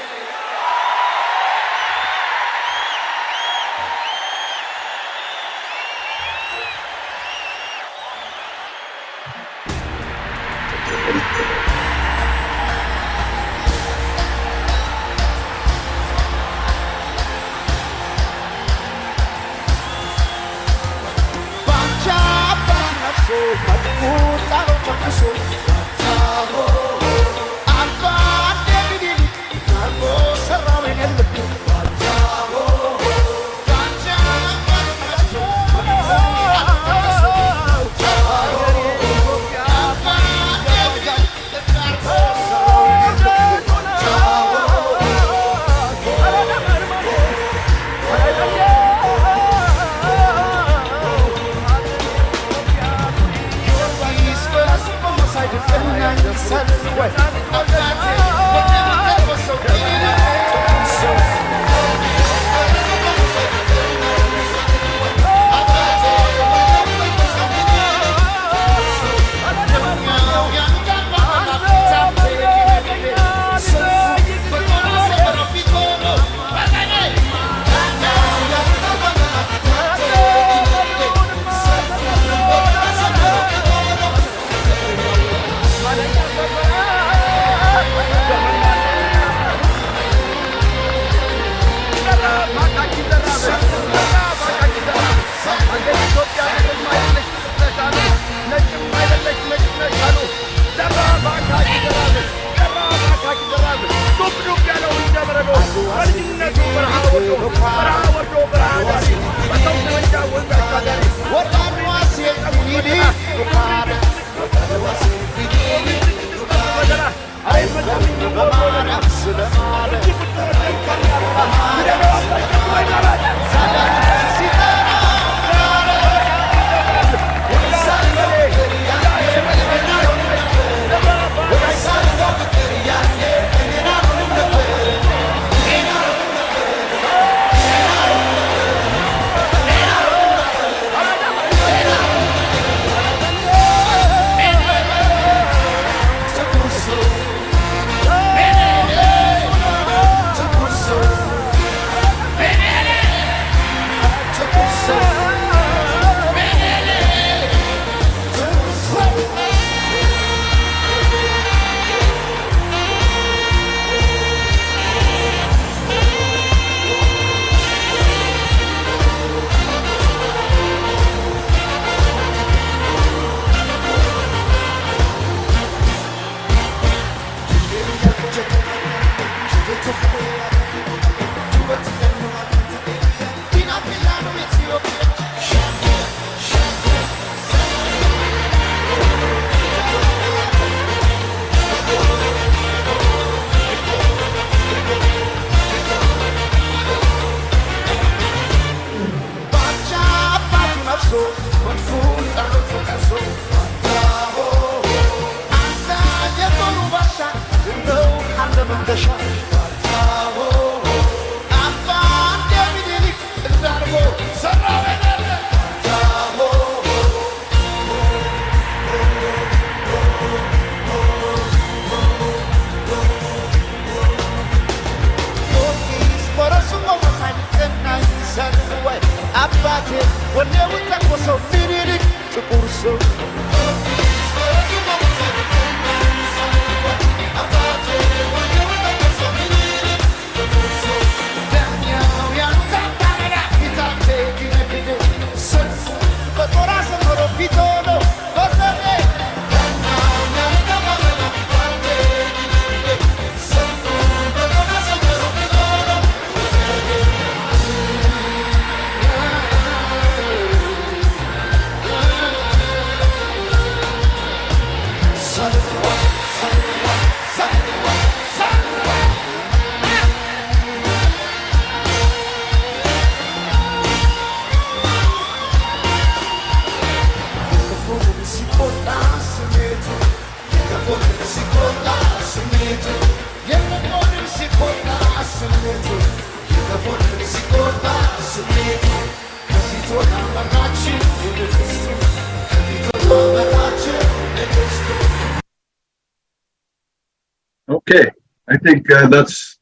Okay, I think that's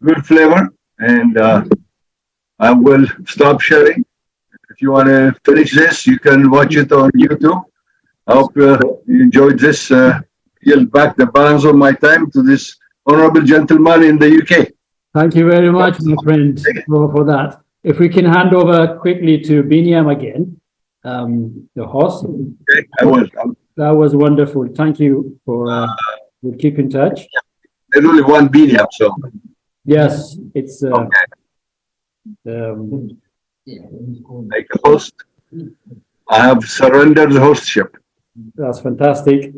good flavor, and I will stop sharing. If you want to finish this, you can watch it on YouTube. I hope you enjoyed this. Yield back the balance of my time to this honorable gentleman in the UK. Thank you very much, my friend, for that. If we can hand over quickly to Binyam again, the host. Okay, I will. That was wonderful. Thank you for we'll keep in touch. There's only one Binyam, so. Yes, it's okay. Like a host, I have surrendered the hostship. That's fantastic.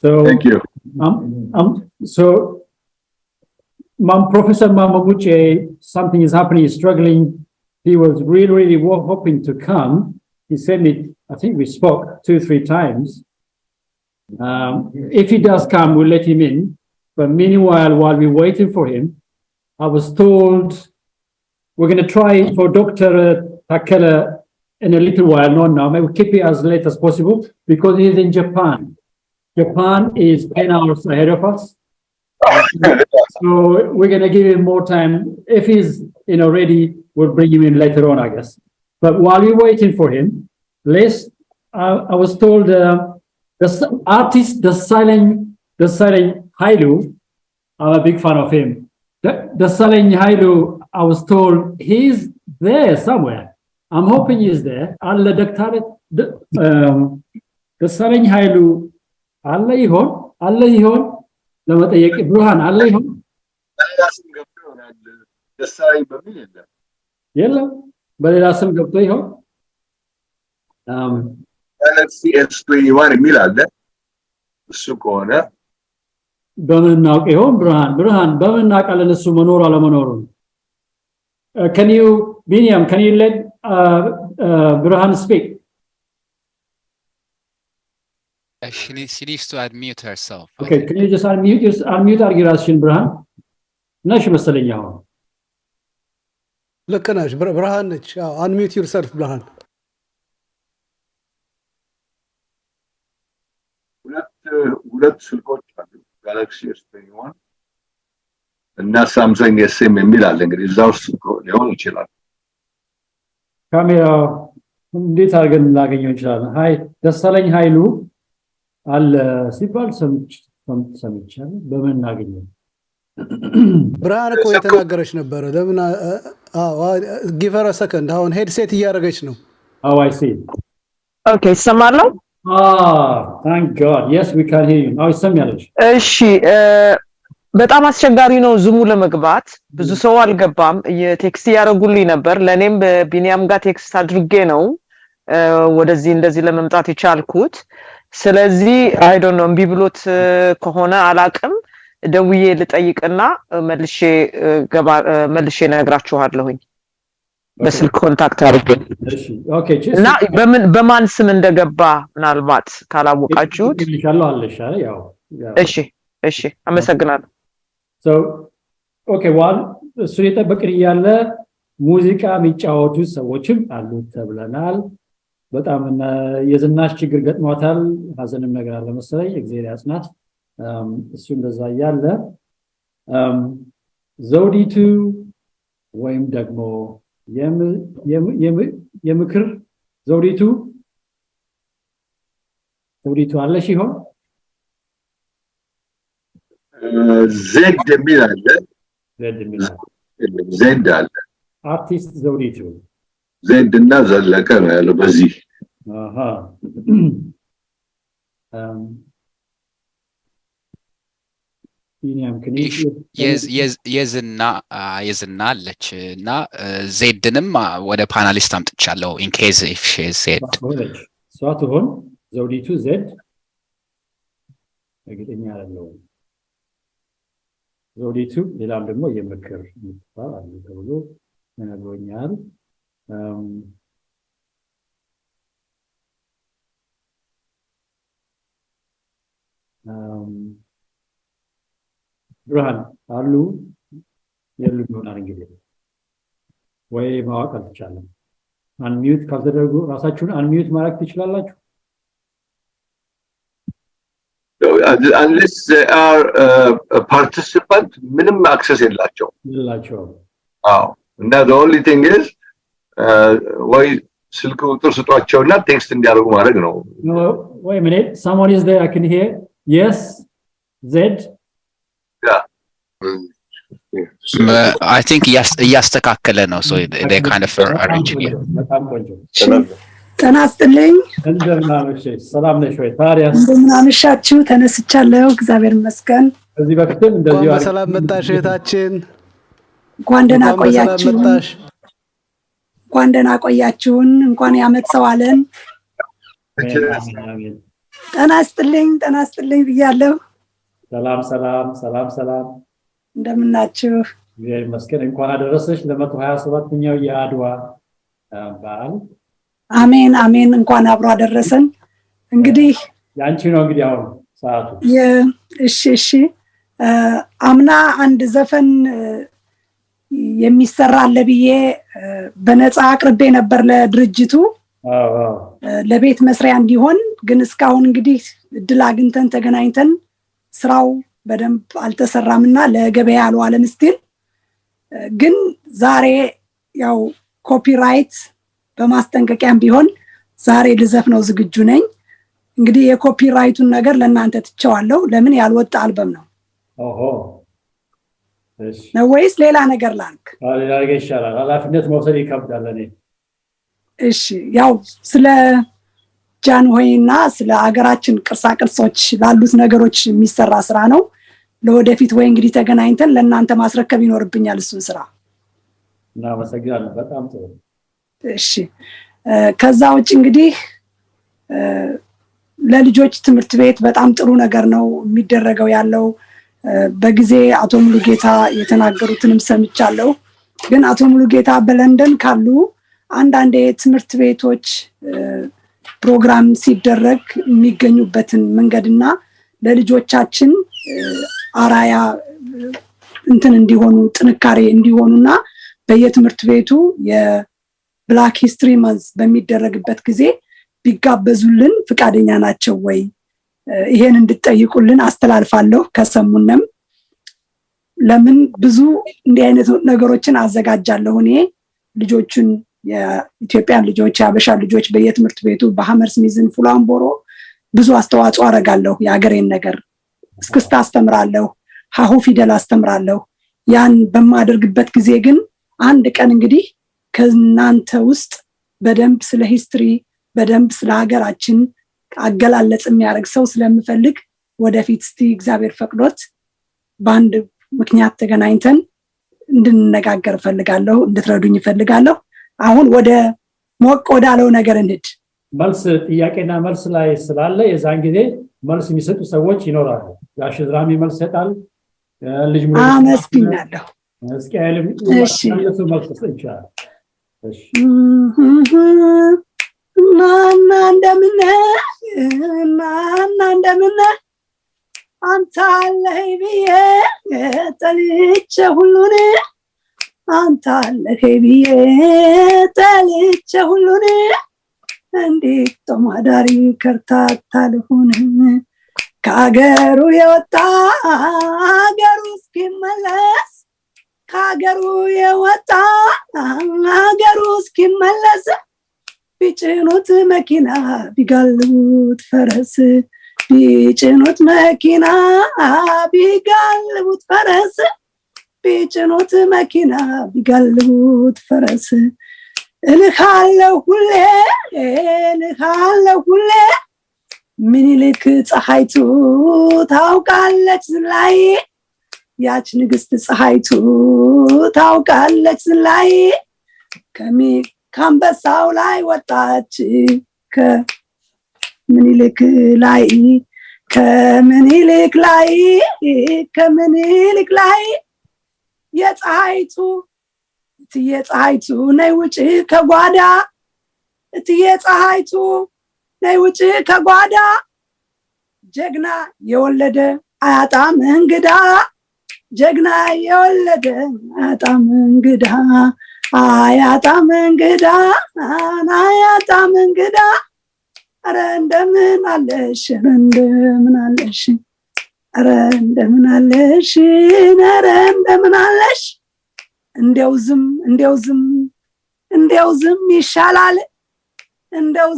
So thank you. So Professor Mamaguchi, something is happening, he's struggling. He was really hoping to come. He sent me, I think we spoke 2-3 times. If he does come, we'll let him in. But meanwhile, while we're waiting for him, I was told we're going to try for Dr. Takela in a little while, not now. Maybe we'll keep it as late as possible because he's in Japan. Japan is 10 hours ahead of us. So we're going to give him more time. If he's ready, we'll bring him in later on, I guess. But while we're waiting for him, I was told the artist, the silent Hailu, I'm a big fan of him. The silent Hailu, I was told he's there somewhere. I'm hoping he's there. The silent Hailu, Allah ይሆን ለመጠየቅ ብሩሃን አለ ይሆን ይሆናል ደሳለኝ በሚል የለም በሌላ ስም ገብቶ ይሆን ጋላክሲ S21 የሚል አለ እሱ ከሆነ በምን እናውቅ ይሆን ብርሃን በምን እናውቃለን እሱ መኖር አለመኖሩን can you Biniam can you let Burhan speak she needs to unmute herself okay can you just unmute አርጊራሽን ብርሃን ነሽ መሰለኝ አሁን ልክ ነሽ ብርሃን ነች unmute yourself ብርሃን ሁለት ስልኮች አሉ ጋላክሲ S21 እና ሳምሰንግ SM የሚል አለ እንግዲህ እዛው ሊሆን ይችላል ካሜራ እንዴት አድርገን እናገኘው እንችላለን ሃይ ደሳለኝ ኃይሉ አለ ሲባል ሰምቻለሁ በምን እናገኘው ብርሃን እኮ የተናገረች ነበር ለምን give her a second አሁን ሄድሴት እያደረገች ነው I see okay ሰማለው thank god yes we can hear you now ይሰማልሽ እሺ በጣም አስቸጋሪ ነው ዙሙ ለመግባት ብዙ ሰው አልገባም የቴክስት ያረጉልኝ ነበር ለኔም በቢኒያም ጋር ቴክስት አድርጌ ነው ወደዚህ እንደዚህ ለመምጣት ይቻልኩት ስለዚህ I don't know ቢብሎት ከሆነ አላቅም ደውዬ ልጠይቅና መልሼ ነግራችኋለሁኝ በስልክ ኮንታክት አድርጌ እሺ ኦኬ እና በማን ስም እንደገባ ምናልባት ካላወቃችሁት ይልሻለሁ አለሽ ያው እሺ አመሰግናለሁ so okay one እሱ የጠበቅን ያለ ሙዚቃ የሚጫወቱ ሰዎችም አሉ ተብለናል በጣም የዝናሽ ችግር ገጥሟታል ሀዘንም ነገር አለ መሰለኝ እግዚአብሔር ያጽናት እሱ እንደዛ ያለ ዘውዲቱ ወይም ደግሞ የምክር ዘውዲቱ አለሽ ይሆን ዜድ የሚል አለ ዜድ አለ አርቲስት ዘውዲቱ ዜድ እና ዘለቀ ነው ያለው በዚህ የዝና አለች እና ዜድንም ወደ ፓናሊስት አምጥቻለሁ in case if she said ሷቱን ዘውዲቱ ዜድ እግደኛ አይደለም ዘውዲቱ ሌላም ደግሞ የምክር ይባል አለ ተብሎ ተነግሮኛል ብርሃን አሉ የሉ ይሆናል እንግዲህ ወይ ማወቅ አልቻለም አንሚዩት ካልተደረጉ ራሳችሁን አንሚዩት ማድረግ ትችላላችሁ unless they are a participant minimum access የላቸው and the only thing is why ስልክ ቁጥር ስጧቸውና ቴክስት እንዲያደርጉ ማድረግ ነው wait a minute someone is there I can hear yes Z I think እያስተካከለ ነው so they kind of arranging it ተናስተልኝ ሰላም ነሽ ወይ ታዲያ እንደምን አመሻችሁ ተነስቻለሁ እግዚአብሔር ይመስገን እዚህ በፊትም እንደዚህ ሰላም መጣሽ እህታችን እንኳን ደህና ቆያችሁን እንኳን ያመት ሰው አለን ተናስተልኝ ብያለሁ ሰላም እንደምናችሁ እግዚአብሔር ይመስገን እንኳን አደረሰሽ ለ127ኛው የአድዋ በዓል አሜን እንኳን አብሮ አደረሰን እንግዲህ ያንቺ ነው እንግዲህ አሁን ሰዓቱ እሺ አምና አንድ ዘፈን የሚሰራ ለብዬ በነፃ አቅርቤ ነበር ለድርጅቱ ለቤት መስሪያ እንዲሆን ግን እስካሁን እንግዲህ እድል አግኝተን ተገናኝተን ስራው በደንብ አልተሰራምና ለገበያ አልዋለም ስቲል ግን ዛሬ ያው ኮፒራይት በማስጠንቀቂያም ቢሆን ዛሬ ልዘፍነው ዝግጁ ነኝ እንግዲህ የኮፒራይቱን ነገር ለእናንተ ትቻዋለሁ ለምን ያልወጣ አልበም ነው እሺ ነው ወይስ ሌላ ነገር ላንክ ሌላ ነገር ይሻላል ኃላፊነት መውሰድ ይከብዳል እኔ እሺ ያው ስለ ጃንሆይና ስለ አገራችን ቅርሳቅርሶች ላሉት ነገሮች የሚሰራ ስራ ነው ለወደፊት ወይ እንግዲህ ተገናኝተን ለእናንተ ማስረከብ ይኖርብኛል እሱን ስራ። እናመሰግናለን። በጣም ጥሩ። እሺ ከዛ ውጭ እንግዲህ ለልጆች ትምህርት ቤት በጣም ጥሩ ነገር ነው የሚደረገው ያለው። በጊዜ አቶ ሙሉጌታ የተናገሩትንም ሰምቻለሁ። ግን አቶ ሙሉጌታ በለንደን ካሉ አንዳንድ ትምህርት ቤቶች ፕሮግራም ሲደረግ የሚገኙበትን መንገድና ለልጆቻችን አራያ እንትን እንዲሆኑ ጥንካሬ እንዲሆኑና በየትምህርት ቤቱ የብላክ ሂስትሪ መንዝ በሚደረግበት ጊዜ ቢጋበዙልን ፍቃደኛ ናቸው ወይ? ይሄን እንድትጠይቁልን አስተላልፋለሁ። ከሰሙንም ለምን ብዙ እንዲህ አይነት ነገሮችን አዘጋጃለሁ እኔ ልጆችን የኢትዮጵያን ልጆች ያበሻ ልጆች በየትምህርት ቤቱ በሐመር ስሚዝን ፉላምቦሮ ብዙ አስተዋጽኦ አደርጋለሁ። የሀገሬን ነገር እስክስታ አስተምራለሁ፣ ሀሁ ፊደል አስተምራለሁ። ያን በማደርግበት ጊዜ ግን አንድ ቀን እንግዲህ ከናንተ ውስጥ በደንብ ስለ ሂስትሪ በደንብ ስለ ሀገራችን አገላለጽ የሚያደርግ ሰው ስለምፈልግ ወደፊት እስቲ እግዚአብሔር ፈቅዶት በአንድ ምክንያት ተገናኝተን እንድንነጋገር ፈልጋለሁ፣ እንድትረዱኝ ፈልጋለሁ። አሁን ወደ ሞቅ ወዳለው ነገር እንሂድ። መልስ ጥያቄና መልስ ላይ ስላለ የዛን ጊዜ መልስ የሚሰጡ ሰዎች ይኖራሉ። ጋሽ ዝራሚ መልስ ይሰጣል። ልጅ ሙሉ አመስግናለሁ። እስኪያልም እሺ እሱ መልስ ይችላል። እሺ ናና እንደምን አንተ አለህ ብዬ ጠልቼ ሁሉን አንተ አለህ ብዬ ጠልቼ ሁሉን እንዴት ተማዳሪ ከርታታ ልሁን ከአገሩ የወጣ አገሩ እስኪመለስ ከአገሩ የወጣ አገሩ እስኪመለስ ቢጭኑት መኪና ቢጋልቡት ፈረስ ቢጭኑት መኪና ቢጋልቡት ፈረስ ቢጭኑት መኪና ቢጋልቡት ፈረስ እልካለሁ ሁሌ ምኒልክ ፀሐይቱ ታውቃለች ዝላይ ያች ንግስት ፀሐይቱ ታውቃለች ዝላይ ከአንበሳው ላይ ወጣች ከምኒልክ ላይ የፀሐይቱ እትዬ ፀሐይቱ ነይ ውጪ ከጓዳ እትዬ ፀሐይቱ ነይ ውጪ ከጓዳ ጀግና የወለደ አያጣም እንግዳ ጀግና የወለደ አያጣም እንግዳ አያጣም እንግዳ አያጣም እንግዳ ኧረ እንደምን አለሽ እንደምን አለሽ ኧረ እንደምን አለሽ ኧረ እንደምን አለሽ እንደው ዝም ይሻላል እንደው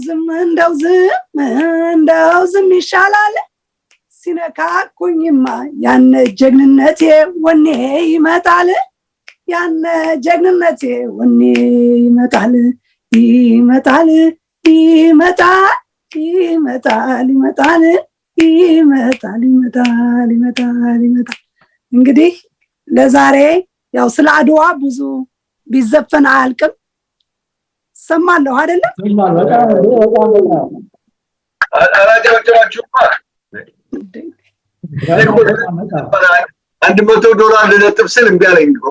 ዝም ይሻላል ሲነካኩኝማ ያነ ጀግንነቴ ወኔ ይመጣል ያነ ጀግንነቴ ወኔ ይመጣል ይመጣል ይመጣል ይመጣል ይመጣል ይመጣል ይመጣል ይመጣል ይመጣል። እንግዲህ ለዛሬ ያው ስለ አድዋ ብዙ ቢዘፈን አያልቅም። ሰማለሁ አይደለ? $100 ለጥብ ስል እምቢ አለኝ እኮ።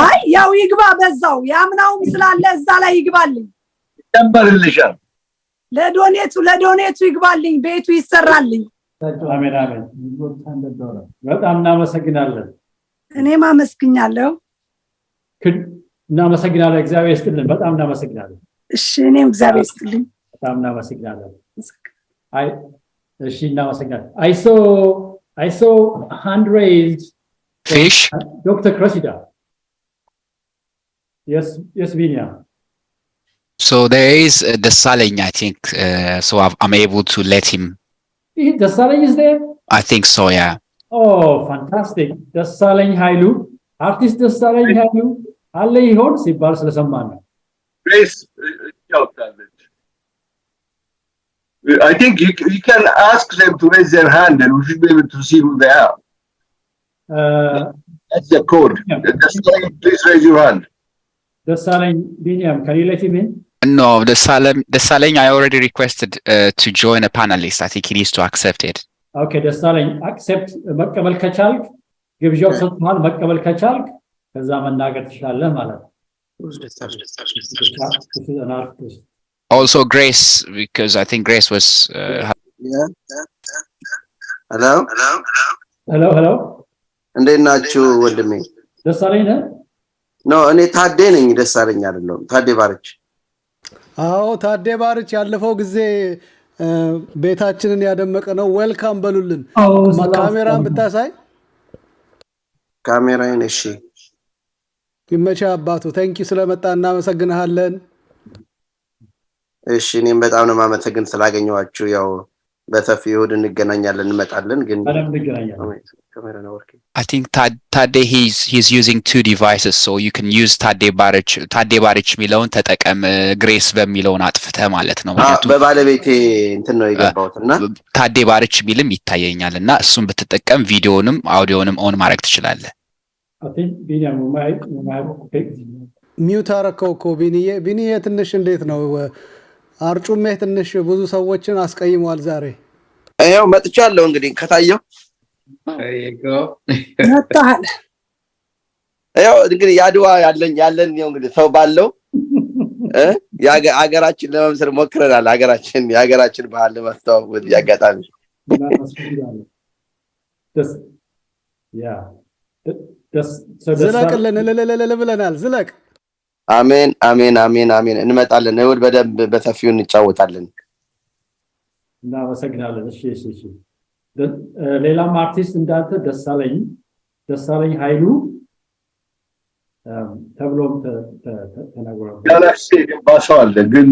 አይ ያው ይግባ በዛው ያምናውም ስላለ እዛ ላይ ይግባልኝ። ይጨመርልሻል። ለዶኔቱ ይግባልኝ፣ ቤቱ ይሰራልኝ። አሜን አሜን። በጣም እናመሰግናለን። እኔም አመስግኛለሁ። እናመሰግናለን። እግዚአብሔር ይስጥልን። በጣም እናመሰግናለን። እሺ እኔም እግዚአብሔር ይስጥልኝ። በጣም እናመሰግናለን። እሺ እናመሰግናለን። I saw a hand raised. Fish. Dr. Cressida. Yes, Vinia. So there is Desalegn, I think. So I'm able to let him. Desalegn is there? I think so, yeah. Oh, fantastic. Desalegn Hailu. Artist Desalegn Hailu. Alle ይሆን ሲባል ስለሰማን ነው። Grace, I think you can ask them to raise their hand and we should be able to see who they are. That's the code. Please raise your hand. Desalegn Biniam, can you let him in? No, Desalegn, I already requested to join a panelist. I think he needs to accept it. Okay, Desalegn, accept መቀበል ከቻልክ ግብዣው ሰጥቷል መቀበል ከቻልክ ከዛ መናገር ትችላለህ ማለት ነው። Also Grace, because I think Grace was Hello. እንዴት ናችሁ ወንድሜ? ደሳለኝ ነህ? No, እኔ ታዴ ነኝ። ደሳለኝ አይደለም። ታዴ ባርች። አዎ ታዴ ባርች ያለፈው ጊዜ ቤታችንን ያደመቀ ነው። ዌልካም በሉልን። ካሜራን ብታሳይ ካሜራዬን እሺ። ይመቻ አባቱ ታንኪ ስለመጣ እናመሰግናለን። እሺ እኔም በጣም ነው ማመሰግን ስላገኘዋችሁ። ያው በሰፊው እሑድ እንገናኛለን እንመጣለን ግን I think Tade he's using two devices, so you can use Tade Barich ሚለውን ተጠቀም ግሬስ በሚለውን አጥፍተ ማለት ነው። በባለቤቴ እንትን ነው የገባውትና Tade Barich ሚልም ይታየኛልና እሱን ብትጠቀም ቪዲዮንም አውዲዮንም ኦን ማድረግ ትችላለህ። I think ቢኒያም ሚውት አረከው እኮ ቢኒዬ ትንሽ እንዴት ነው አርጩሜ ትንሽ ብዙ ሰዎችን አስቀይሟል ዛሬ። ያው መጥቻለሁ እንግዲህ ከታየው መጣል ያው እንግዲህ ያድዋ ያለን ነው እንግዲህ ሰው ባለው ያገራችን ለመምሰል ሞክረናል። ያገራችን ባህል ለማስተዋወቅ ያጋጣሚ ዝለቅልን ብለናል። ዝለቅ። አሜን እንመጣለን። እሑድ በደንብ በሰፊው እንጫወታለን። እናመሰግናለን። እሺ ሌላም አርቲስት እንዳንተ ደሳለኝ ኃይሉ ተብሎም ተናግሯል። ጋላክሲ ባሰዋል ግን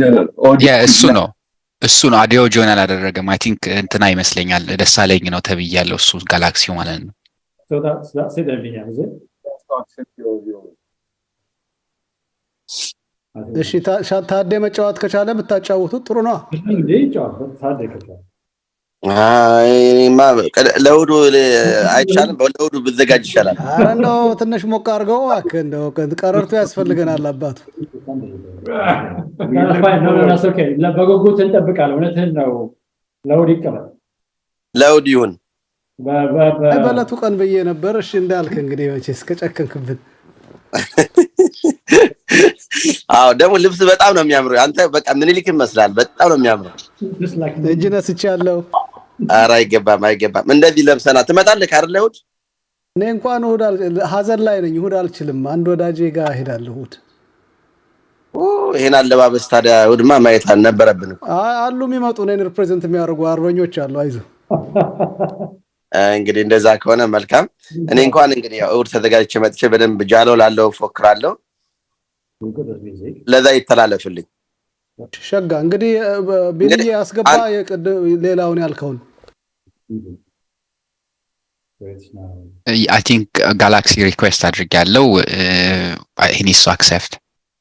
እሱ ነው አዲዮ ጆናል አደረገም። አይ ቲንክ እንትና ይመስለኛል ደሳለኝ ነው ተብያለሁ። እሱ ጋላክሲው ማለት ነው። So that's it everything, is it? እሺ ታዴ መጫወት ከቻለ ብታጫውቱ ጥሩ ነው። እንዴ ጫወት ታዴ ከቻለ ለውዱ አይቻልም። ለውዱ ብዘጋጅ ይሻላል። አረ ነው ትንሽ ሞቅ አድርገው እንደው ቀረርቱ ያስፈልገናል አባቱ። በጉጉት እንጠብቃለን። እውነትህን ነው። ለውድ ይቀበል። ለውድ ይሁን። በለቱ ቀን ብዬ ነበር። እሺ እንዳልክ እንግዲህ መቼስ ከጨከንክብን። አዎ ደግሞ ልብስ በጣም ነው የሚያምረው። አንተ በቃ ምኒልክ ይመስላል። በጣም ነው የሚያምረው። እጅ ነስቻለሁ። ኧረ አይገባም። እንደዚህ ለብሰና ትመጣለህ አይደል? እሑድ እኔ እንኳን እሑድ ሀዘን ላይ ነኝ። እሑድ አልችልም። አንድ ወዳጄ ጋር እሄዳለሁ እሑድ። ይሄን አለባበስ ታዲያ እሑድማ ማየት አልነበረብን። አሉ የሚመጡ እኔን ሪፕሬዘንት የሚያደርጉ አርበኞች አሉ። አይዞህ እንግዲህ እንደዛ ከሆነ መልካም። እኔ እንኳን እንግዲህ እሑድ ተዘጋጅቼ መጥቼ በደንብ ጃሎ ላለው ፎክራለሁ። ለዛ ይተላለፍልኝ። ሸጋ እንግዲህ ቢኒዬ አስገባ ሌላውን ያልከውን። I think Galaxy request አድርጌያለሁ. He needs to accept.